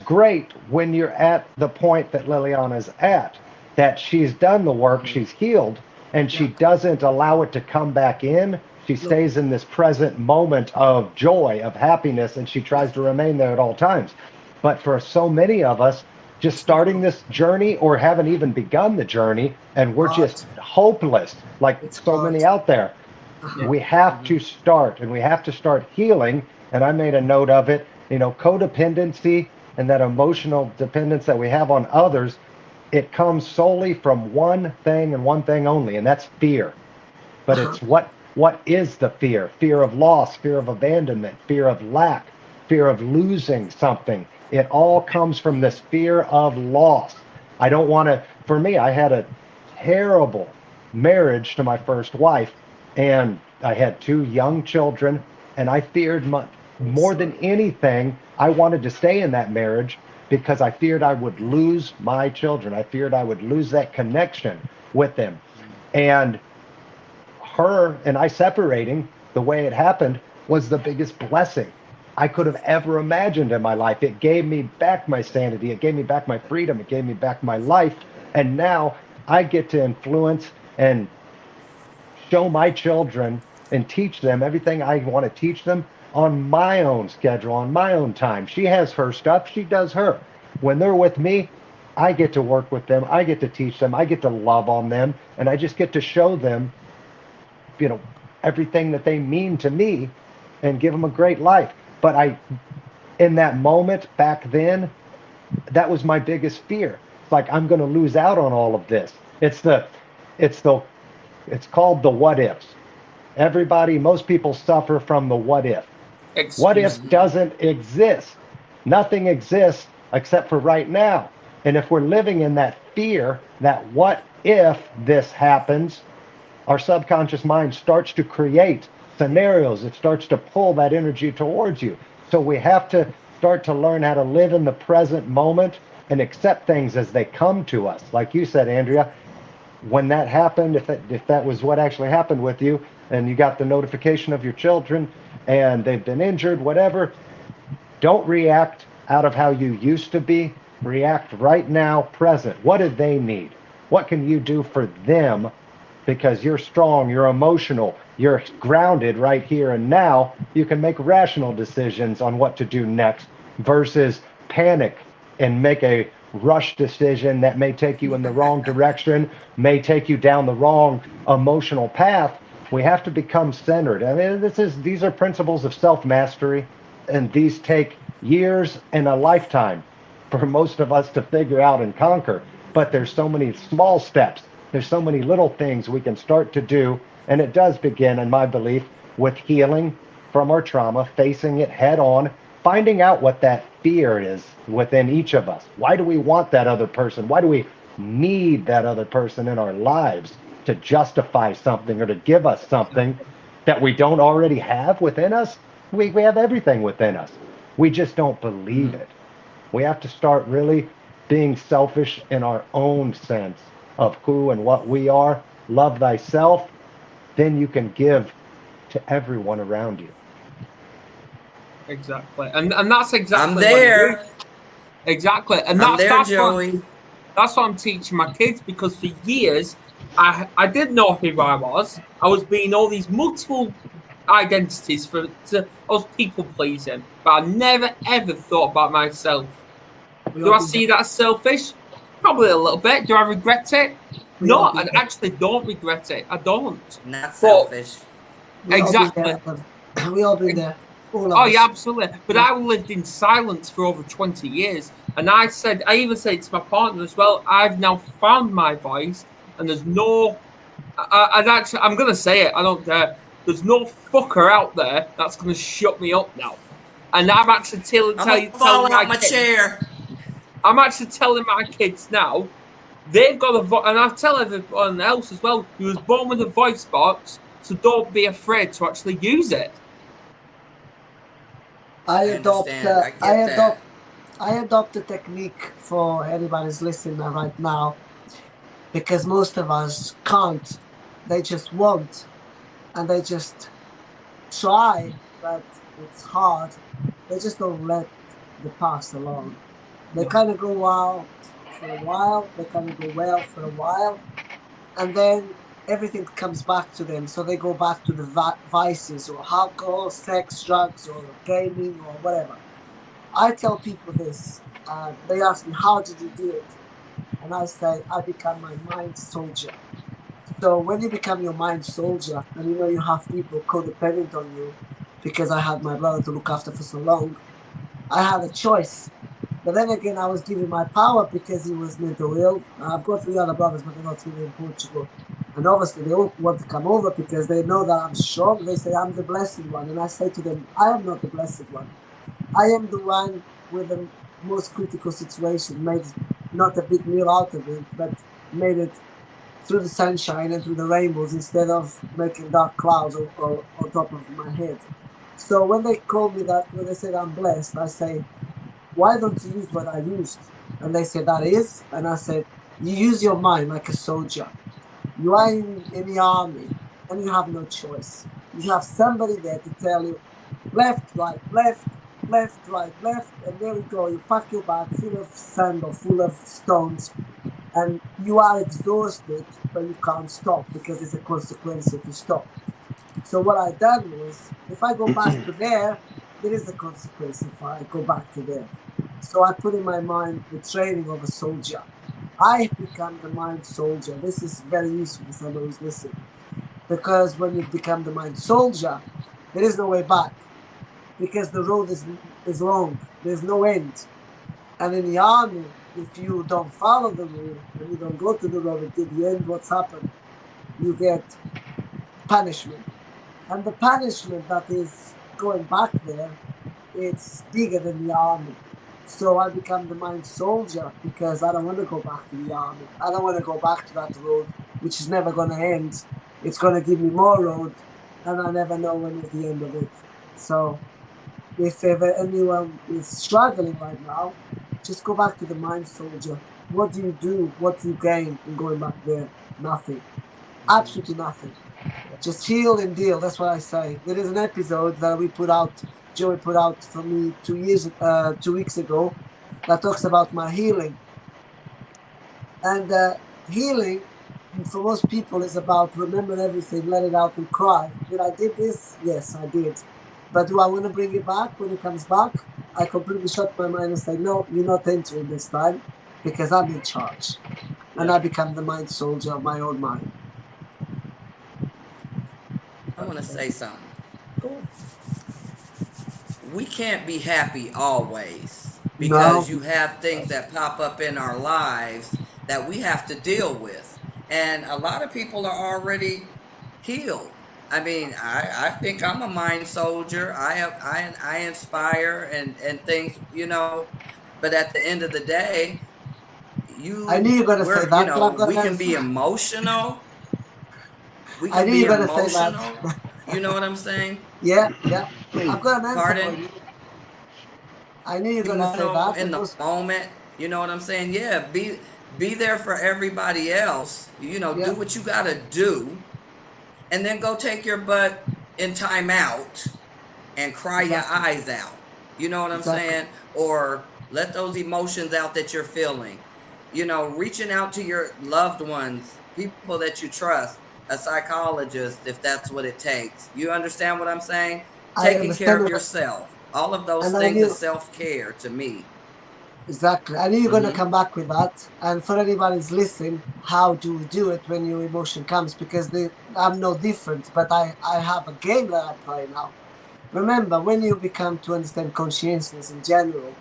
great when you're at the point that Liliana's at, that she's done the work, she's healed, and she doesn't allow it to come back in. She stays in this present moment of joy, of happiness, and she tries to remain there at all times. But for so many of us, just starting this journey or haven't even begun the journey, and we're just hopeless, like so many out there. We have to start, and we have to start healing. And I made a note of it, you know, codependency and that emotional dependence that we have on others, it comes solely from one thing and one thing only, and that's fear. But it's what is the fear? Fear of loss, fear of abandonment, fear of lack, fear of losing something. It all comes from this fear of loss. I don't want to, for me, I had a terrible marriage to my first wife, and I had 2 young children, and I feared more than anything, I wanted to stay in that marriage because I feared I would lose my children. I feared I would lose that connection with them. And her and I separating the way it happened was the biggest blessing I could have ever imagined in my life. It gave me back my sanity. It gave me back my freedom. It gave me back my life. And now I get to influence and show my children and teach them everything I want to teach them on my own schedule, on my own time. She has her stuff. She does her. When they're with me, I get to work with them. I get to teach them. I get to love on them. And I just get to show them, you know, everything that they mean to me and give them a great life. But in that moment back then, that was my biggest fear. It's like, I'm going to lose out on all of this. It's called the what ifs. Most people suffer from the what if. What if doesn't exist. Nothing exists except for right now. And if we're living in that fear, that what if this happens, our subconscious mind starts to create scenarios. It starts to pull that energy towards you. So we have to start to learn how to live in the present moment and accept things as they come to us. Like you said, Andrea, when that happened, if that was what actually happened with you, and you got the notification of your children and they've been injured, whatever, don't react out of how you used to be. React right now, present. What do they need? What can you do for them? Because you're strong, you're emotional, you're grounded right here and now. You can make rational decisions on what to do next versus panic and make a rush decision that may take you in the wrong direction, may take you down the wrong emotional path. We have to become centered. I mean, these are principles of self-mastery, and these take years and a lifetime for most of us to figure out and conquer. But there's so many small steps. There's so many little things we can start to do. And it does begin, in my belief, with healing from our trauma, facing it head on, finding out what that fear is within each of us. Why do we want that other person? Why do we need that other person in our lives to justify something or to give us something that we don't already have within us? We have everything within us. We just don't believe it. We have to start really being selfish in our own sense of who and what we are. Love thyself, then you can give to everyone around you.
Exactly, and that's exactly.
I'm there.
Exactly, and that's Joey. That's what I'm teaching my kids, because for years I didn't know who I was. I was being all these multiple identities I was people pleasing, but I never ever thought about myself. Do I see that as selfish? Probably a little bit. Do I regret it? No, I actually don't regret it. I don't.
Not selfish.
Exactly.
We all been there.
Oh yeah, absolutely. But I lived in silence for over 20 years, and I even said to my partner as well, I've now found my voice, and there's no. I'm gonna say it. I don't care. There's no fucker out there that's gonna shut me up now, and I'm actually telling my
chair.
I'm actually telling my kids now, they've got a voice, and I tell everyone else as well, who was born with a voice box, so don't be afraid to actually use it.
I adopt a technique for anybody's listening right now, because most of us can't. They just won't, and they just try, but it's hard. They just don't let the past alone. They kind of go wild for a while, they kind of go well for a while, and then everything comes back to them. So they go back to the vices or alcohol, sex, drugs, or gaming, or whatever. I tell people this. They ask me, how did you do it? And I say, I become my mind soldier. So when you become your mind soldier, and you know you have people codependent on you, because I had my brother to look after for so long, I had a choice. But then again, I was given my power because he was mental ill. I've got 3 other brothers, but they're not here in Portugal. And obviously, they all want to come over because they know that I'm strong. They say, I'm the blessed one. And I say to them, I am not the blessed one. I am the one with the most critical situation, made not a big meal out of it, but made it through the sunshine and through the rainbows instead of making dark clouds or on top of my head. So when they call me that, when they say I'm blessed, I say, why don't you use what I used? And they said, that is. And I said, you use your mind like a soldier. You are in the army and you have no choice. You have somebody there to tell you, left, right, left, left, right, left. And there we go. You pack your bag full of sand or full of stones. And you are exhausted, but you can't stop because there's a consequence if you stop. So what I done was, if I go back to there is a consequence if I go back to there. So I put in my mind the training of a soldier. I become the mind soldier. This is very useful for somebody who's listening. Because when you become the mind soldier, there is no way back. Because the road is long. There's no end. And in the army, if you don't follow the rule and you don't go to the road until the end, what's happened? You get punishment. And the punishment that is going back there, it's bigger than the army. So I become the mind soldier because I don't want to go back to the army. I don't want to go back to that road, which is never going to end. It's going to give me more road, and I never know when is the end of it. So if ever anyone is struggling right now, just go back to the mind soldier. What do you do? What do you gain in going back there? Nothing. Absolutely nothing. Just heal and deal. That's what I say. There is an episode that Joey put out for me 2 weeks ago, that talks about my healing. And healing, for most people, is about remember everything, let it out and cry. Did I did this? Yes, I did. But do I want to bring it back when it comes back? I completely shut my mind and say, no, you're not entering this time because I'm in charge. And I become the mind soldier of my own mind.
I want to say something. We can't be happy always because you have things that pop up in our lives that we have to deal with. And a lot of people are already healed. I mean, I think I'm a mind soldier. I inspire and things, you know, but at the end of the day,
I knew you were gonna say that,
you know, we can be emotional. We can be emotional. You know what I'm saying?
Yeah. I've got an answer
Pardon?
for you. I knew you were gonna say that.
In the moment, you know what I'm saying? Yeah, be there for everybody else. You know, do what you gotta do, and then go take your butt in time out and cry your eyes out. You know what I'm saying? Or let those emotions out that you're feeling. You know, reaching out to your loved ones, people that you trust, a psychologist, if that's what it takes. You understand what I'm saying? Taking care of yourself. All of those things is self-care to me.
Exactly. I knew you're going to come back with that. And for anybody who's listening, how do we do it when your emotion comes? Because I'm no different, but I have a game that I play now. Remember, when you become to understand conscientiousness in general,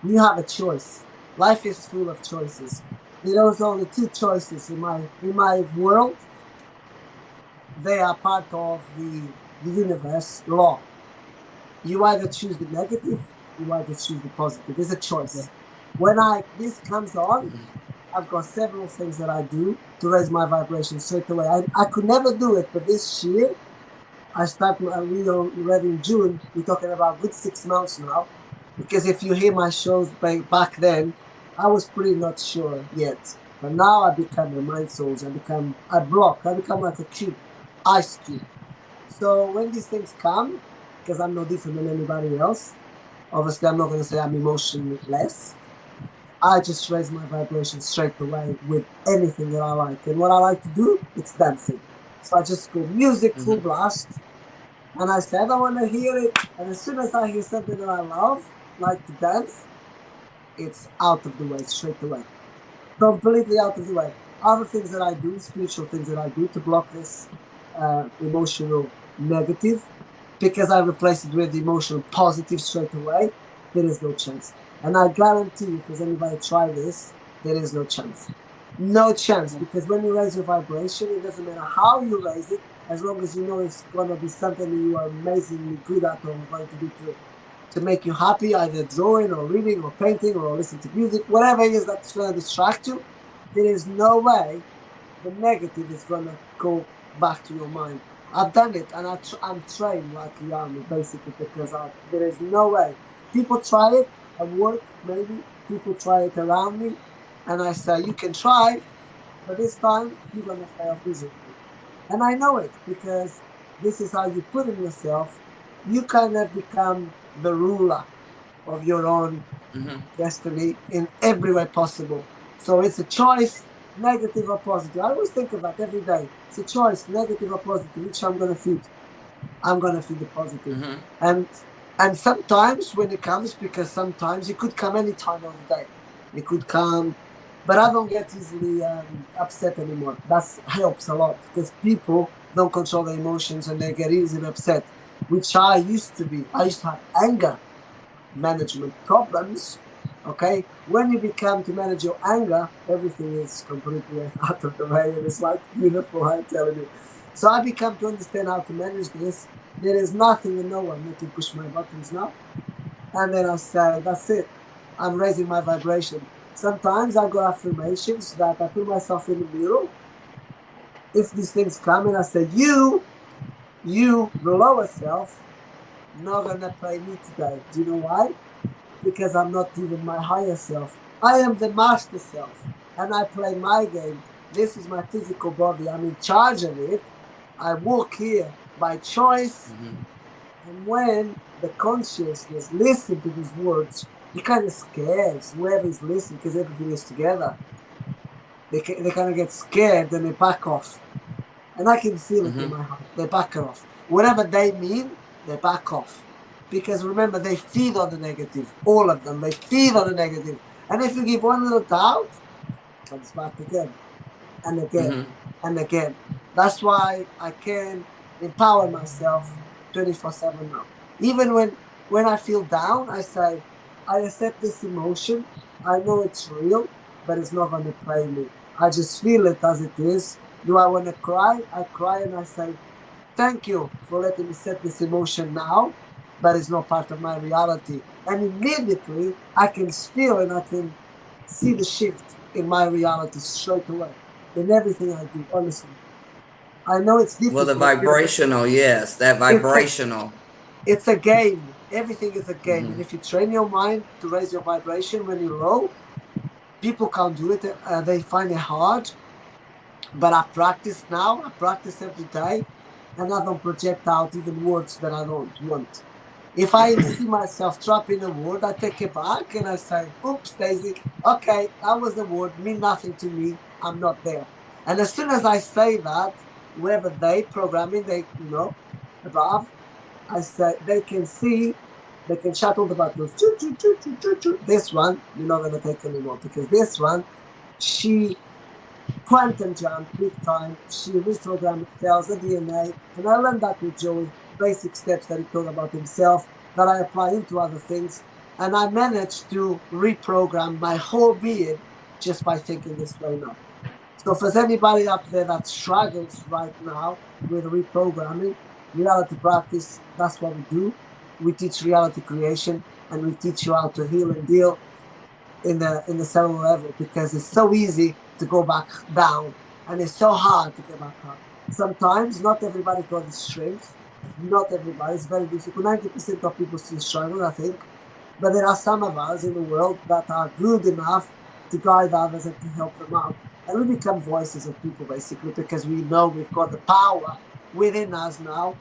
you have a choice. Life is full of choices. There's only 2 choices in my world. They are part of the universe law. You either choose the negative, you either choose the positive. It's a choice. When this comes on, I've got several things that I do to raise my vibration straight away. I could never do it, but this year, I start already in June. We're talking about good 6 months now. Because if you hear my shows back then, I was pretty not sure yet. But now I become a mind soldier. I become a block. I become like a cube, ice cube. So when these things come, because I'm no different than anybody else, obviously I'm not going to say I'm emotionless. I just raise my vibration straight away with anything that I like. And what I like to do, it's dancing. So I just go music full blast, and I say, I don't want to hear it. And as soon as I hear something that I love, like to dance, it's out of the way straight away. Completely out of the way. Other things that I do, spiritual things that I do to block this emotional negative, because I replace it with emotional positive straight away, there is no chance. And I guarantee you, if there's anybody try this, there is no chance. No chance, because when you raise your vibration, it doesn't matter how you raise it, as long as you know it's going to be something that you are amazingly good at or going to do to make you happy, either drawing or reading or painting or listening to music, whatever it is that's going to distract you, there is no way the negative is going to go back to your mind. I've done it, and I'm trained like a army, basically, because there is no way. People try it at work, maybe. People try it around me, and I say, you can try, but this time you're going to fail physically. And I know it, because this is how you put in yourself. You kind of become the ruler of your own destiny in every way possible. So it's a choice, negative or positive. I always think about every day. It's a choice, negative or positive, which I'm going to feed. I'm going to feed the positive. And sometimes when it comes, because sometimes it could come any time of the day. It could come, but I don't get easily upset anymore. That helps a lot, because people don't control their emotions and they get easily upset, which I used to be. I used to have anger management problems. Okay, when you become to manage your anger, everything is completely out of the way, and it's like beautiful, I'm telling you. So I become to understand how to manage this. There is nothing and no one that can push my buttons now. And then I say, that's it. I'm raising my vibration. Sometimes I go affirmations that I put myself in the mirror. If these things come and I say, you, the lower self, not gonna play me today. Do you know why? Because I'm not even my higher self. I am the master self, and I play my game. This is my physical body. I'm in charge of it. I walk here by choice. And when the consciousness listens to these words, it kind of scares whoever is listening, because everything is together. They kind of get scared and they back off. And I can feel it in my heart. They back off. Whatever they mean, they back off. Because remember, they feed on the negative. All of them, they feed on the negative. And if you give one little doubt, it comes back again and again and again. That's why I can empower myself 24/7 now. Even when I feel down, I say, I accept this emotion. I know it's real, but it's not going to play me. I just feel it as it is. Do I want to cry? I cry and I say, thank you for letting me set this emotion now, but it's not part of my reality. And immediately I can feel and I can see the shift in my reality straight away. In everything I do, honestly. I know it's difficult.
Well, the vibrational, yes, that vibrational.
It's a game. Everything is a game. And if you train your mind to raise your vibration when you're low, people can't do it. They find it hard. But I practice now. I practice every day. And I don't project out even words that I don't want. If I see myself dropping a word, I take it back and I say, oops, Daisy, okay, that was the word, mean nothing to me, I'm not there. And as soon as I say that, whoever programming, above, I say, they can see, they can shut all the buttons. This one, you're not going to take anymore, because this one, she quantum jump big time. She reprogrammed cells, the DNA, and I learned that with Joey. Basic steps that he taught about himself that I apply into other things, and I managed to reprogram my whole being just by thinking this way now. So if there's anybody out there that struggles right now with reprogramming, reality practice, that's what we do. We teach reality creation, and we teach you how to heal and deal in the cellular level, because it's so easy to go back down and it's so hard to get back up. Sometimes not everybody got the strength. Not everybody. It's very difficult. 90% of people still struggle, I think. But there are some of us in the world that are good enough to guide others and to help them out. And we become voices of people, basically, because we know we've got the power within us now.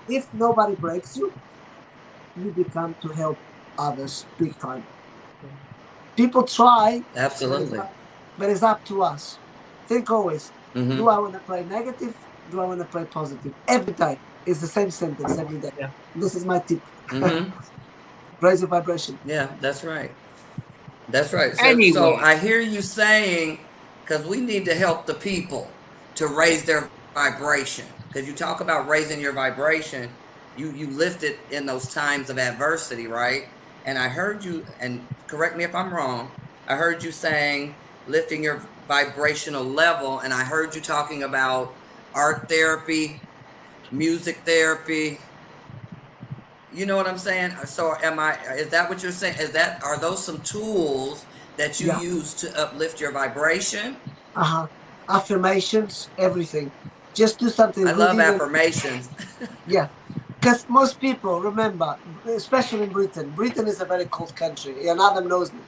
If nobody breaks you, you become to help others big time. People try,
Absolutely.
but it's up to us. Think always,
Hmm.
do I want to play negative? Do I want to play positive? Every day. It's the same sentence every day.
Yeah.
This is my tip.
Hmm.
Raise your vibration.
Yeah, that's right. That's right. So
Anyway,
I hear you saying, because we need to help the people to raise their vibration. Because you talk about raising your vibration, you lift it in those times of adversity, right? And I heard you, and correct me if I'm wrong, I heard you saying lifting your vibrational level, and I heard you talking about art therapy, music therapy. You know what I'm saying? So is that what you're saying? Are those some tools that you
Yeah.
use to uplift your vibration?
Affirmations, everything. Just do something
I
good.
love
Even,
affirmations.
yeah. Because most people, remember, especially in Britain is a very cold country. And Adam knows me.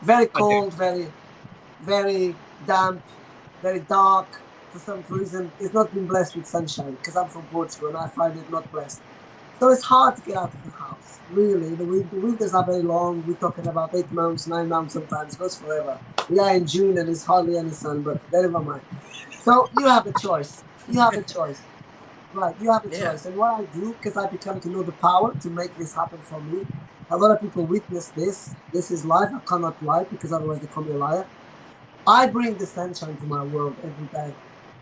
Very cold, very damp, very dark. For some reason, it's not been blessed with sunshine because I'm from Portugal and I find it not blessed. So it's hard to get out of the house. Really, the winters are very long. We're talking about 8 months, 9 months sometimes. It goes forever. We are in June and it's hardly any sun, but never mind. So you have a choice. You have a choice. Right, you have a
Yeah.
choice. And what I do, because I become to know the power to make this happen for me, a lot of people witness this. This is life. I cannot lie because otherwise they call me a liar. I bring the sunshine to my world every day.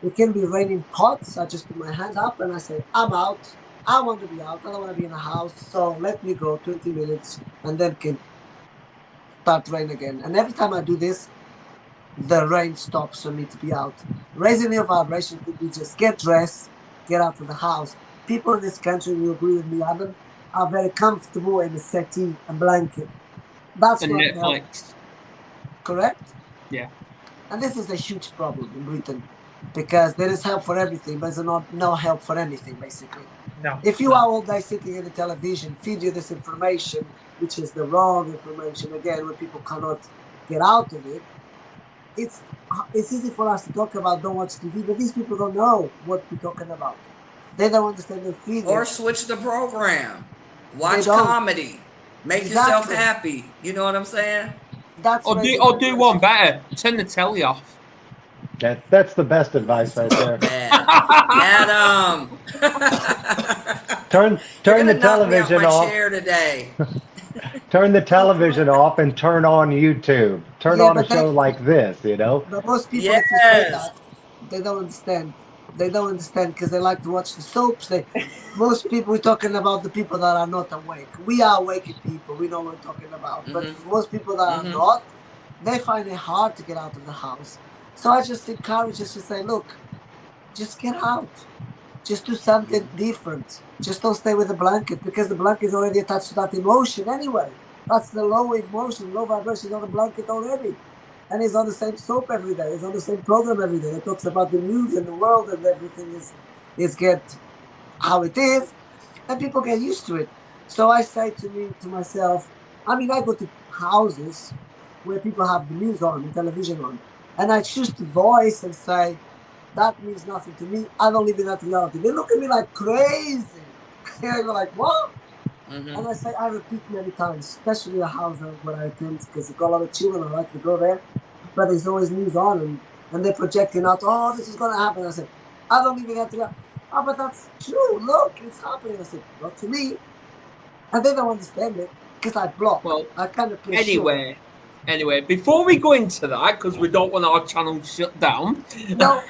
It can be raining pots. I just put my hand up and I say, I'm out. I want to be out. I don't want to be in a house. So let me go 20 minutes and then can start rain again. And every time I do this, the rain stops for me to be out. Raising your vibration could be just get dressed, get out of the house. People in this country, you agree with me, Adam, are very comfortable in a settee, a blanket. That's
and
not
Netflix.
help. Correct?
Yeah.
And this is a huge problem in Britain because there is help for everything, but there's no help for anything, basically.
No.
If you are all day sitting in the television, feed you this information, which is the wrong information, again, when people cannot get out of it, it's easy for us to talk about don't watch TV, but these people don't know what we're talking about. They don't understand the feed.
Or switch the program. Watch
don't.
comedy. Make yourself
Exactly.
happy. You know what I'm saying?
That's
Or
raising
do one
vibration.
better. Turn the telly off.
That's the best advice right there.
Bad. Adam.
Turn
You're
the
gonna knock me out
television
my
off.
chair today.
Turn the television off and turn on YouTube. Turn
Yeah,
on a
but
show like this, you know?
But most people, if you say
Yes.
that, they don't understand. They don't understand because they like to watch the soaps. Most people, we're talking about the people that are not awake. We are awake people. We know what we're talking about. But most people that are not, they find it hard to get out of the house. So I just encourage us to say, look, just get out. Just do something different. Just don't stay with the blanket because the blanket is already attached to that emotion anyway. That's the low emotion, low vibration on the blanket already. And it's on the same soap every day. It's on the same program every day. It talks about the news and the world and everything is get how it is. And people get used to it. So I say to myself, I mean, I go to houses where people have the news on, the television on. And I choose to voice and say, that means nothing to me. I don't live in that reality. They look at me like crazy. They go like, what? And I say, I repeat many times, especially the house where I attend, because I've got a lot of children, I like to go there. But there's always news on, and they're projecting out, oh, this is going to happen. I said, I don't live in that reality. Oh, but that's true. Look, it's happening. I said, not to me. And they don't understand it because I block.
Well,
I kind of play
Anyway, before we go into that, because we don't want our channel shut down.
No.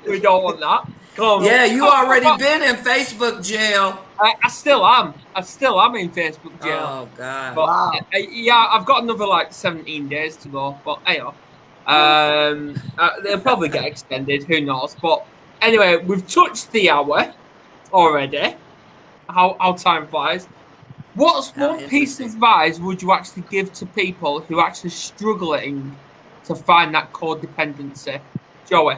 We don't want that. Come on.
Yeah, you already been in Facebook jail.
I still am. I still am in Facebook jail.
Oh, God.
But,
Wow.
yeah, I've got another like 17 days to go. But anyway, they'll probably get extended. Who knows? But anyway, we've touched the hour already. How time flies. What's one piece of advice would you actually give to people who are actually struggling to find that codependency? Joey?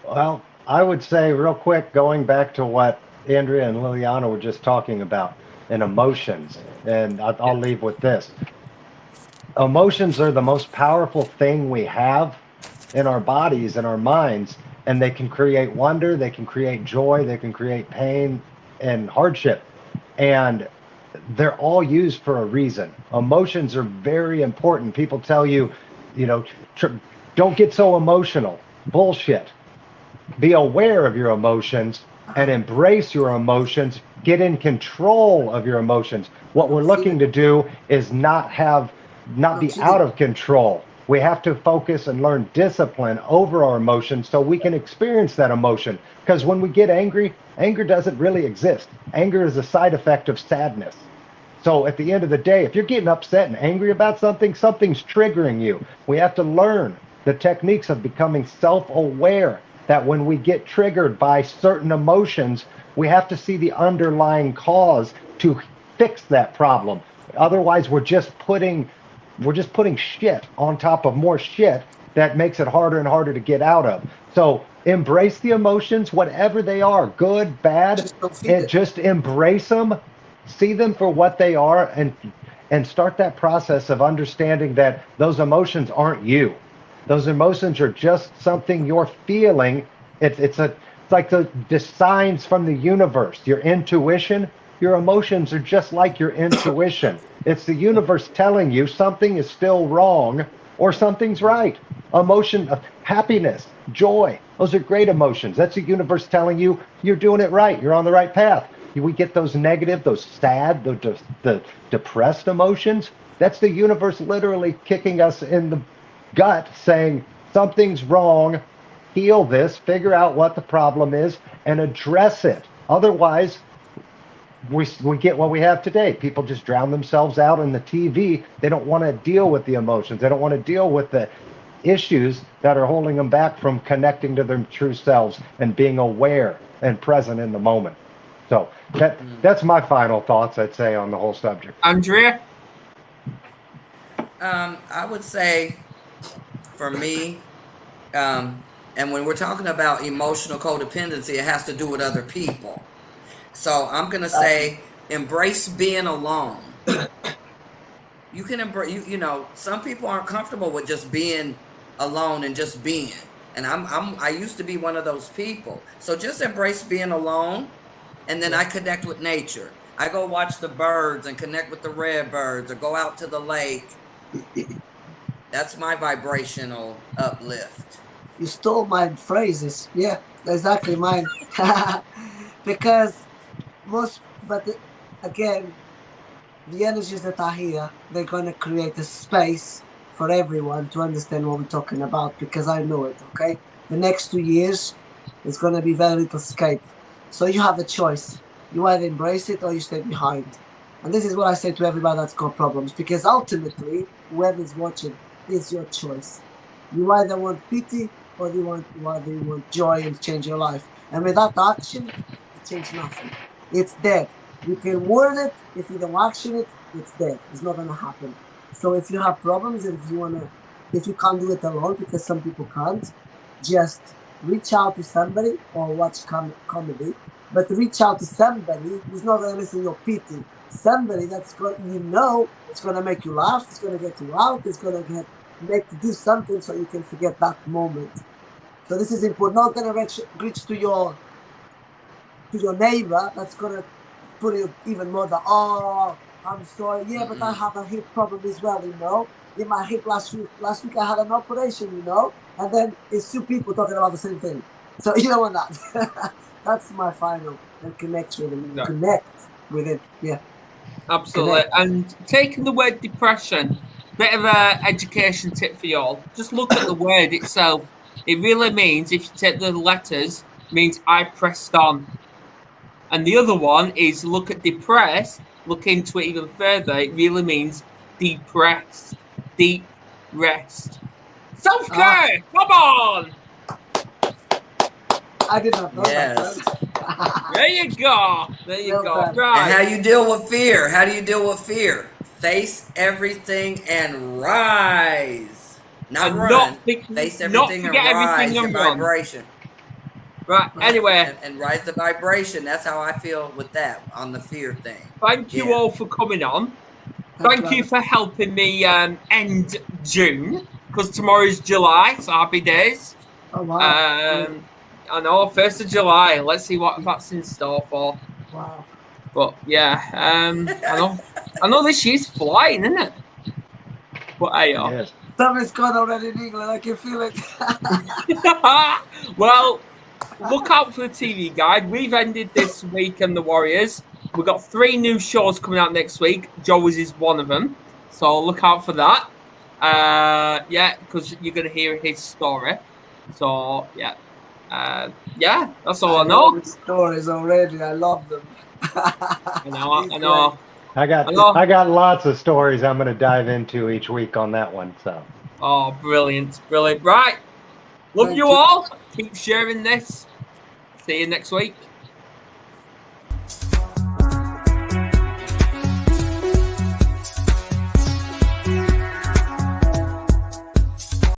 Well, I would say real quick, going back to what Andrea and Liliana were just talking about, and emotions, and I'll leave with this. Emotions are the most powerful thing we have in our bodies and our minds, and they can create wonder, they can create joy, they can create pain and hardship. And they're all used for a reason. Emotions are very important. People tell you, you know, don't get so emotional. Bullshit. Be aware of your emotions and embrace your emotions. Get in control of your emotions. What we're looking to do is not be out of control. We have to focus and learn discipline over our emotions so we can experience that emotion. Because when we get angry, anger doesn't really exist. Anger is a side effect of sadness. So at the end of the day, if you're getting upset and angry about something, something's triggering you. We have to learn the techniques of becoming self-aware, that when we get triggered by certain emotions, we have to see the underlying cause to fix that problem. Otherwise, we're just putting shit on top of more shit that makes it harder and harder to get out of. So embrace the emotions, whatever they are, good, bad, and just embrace them, see them for what they are, and start that process of understanding that those emotions aren't you. Those emotions are just something you're feeling. It's like the signs from the universe, your intuition. Your emotions are just like your intuition. It's the universe telling you something is still wrong or something's right. Emotion of happiness, joy, those are great emotions. That's the universe telling you you're doing it right. You're on the right path. We get those negative, those sad, the depressed emotions. That's the universe literally kicking us in the gut saying something's wrong, heal this, figure out what the problem is, and address it. Otherwise, we get what we have today. People just drown themselves out in the TV. They don't want to deal with the emotions. They don't want to deal with the issues that are holding them back from connecting to their true selves and being aware and present in the moment. So that's my final thoughts, I'd say, on the whole subject.
Andrea?
I would say, for me, and when we're talking about emotional codependency, it has to do with other people. So I'm going to say, embrace being alone. You can embrace, you know, some people aren't comfortable with just being alone and just being. And I used to be one of those people. So just embrace being alone. And then I connect with nature. I go watch the birds and connect with the red birds, or go out to the lake. That's my vibrational uplift.
You stole my phrases. Yeah, exactly mine. Because again, the energies that are here, they're going to create a space for everyone to understand what we're talking about, because I know it, okay? The next 2 years, it's going to be very little escape. So you have a choice. You either embrace it or you stay behind. And this is what I say to everybody that's got problems, because ultimately, whoever's watching, it's your choice. You either want pity or you want joy and change your life. And without action, it changes nothing. It's dead. You can word it. If you don't action it, it's dead. It's not going to happen. So if you have problems and if you can't do it alone, because some people can't, just reach out to somebody or watch comedy, but reach out to somebody who's not going to listen to your pity. Somebody that's going, it's going to make you laugh, it's going to get you out, it's going to make you do something so you can forget that moment. So this is important. Not going to reach to your neighbor. That's going to put it even more I'm sorry, yeah, but I have a hip problem as well, in my hip last week I had an operation, and then it's 2 people talking about the same thing. So you don't want that. That's my final, and connect with it. No. Connect with it, yeah.
Absolutely. Connect. And taking the word depression, bit of a education tip for y'all. Just look at the word itself. It really means, if you take the letters, means I pressed on. And the other one is look at depressed, look into it even further. It really means depressed, deep rest. Self-care, come on!
I did not know
that.
There you go. There you go.
Right. And how you deal with fear? How do you deal with fear? Face everything and rise. Not and run. Face everything and rise the vibration.
Right. Anyway.
And rise the vibration. That's how I feel with that on the fear thing.
Thank you all for coming on. Thank you for helping me end June, because tomorrow's July, so happy days.
Oh, wow.
I know, 1st of July. Let's see what that's in store for.
Wow.
But yeah, I know this year's flying, isn't it? But hey,
Yes.
Something's gone already in England. I can feel it.
well, look out for the TV guide. We've ended this week and the Warriors. We've got 3 new shows coming out next week. Joey's is one of them. So look out for that. Yeah, because you're going to hear his story. So, yeah. Yeah, that's all I know.
The stories already. I love them.
I know.
I got lots of stories I'm going to dive into each week on that one. So.
Oh, brilliant. Right. Love
Thank
you
you.
all. Keep sharing this. See you next week.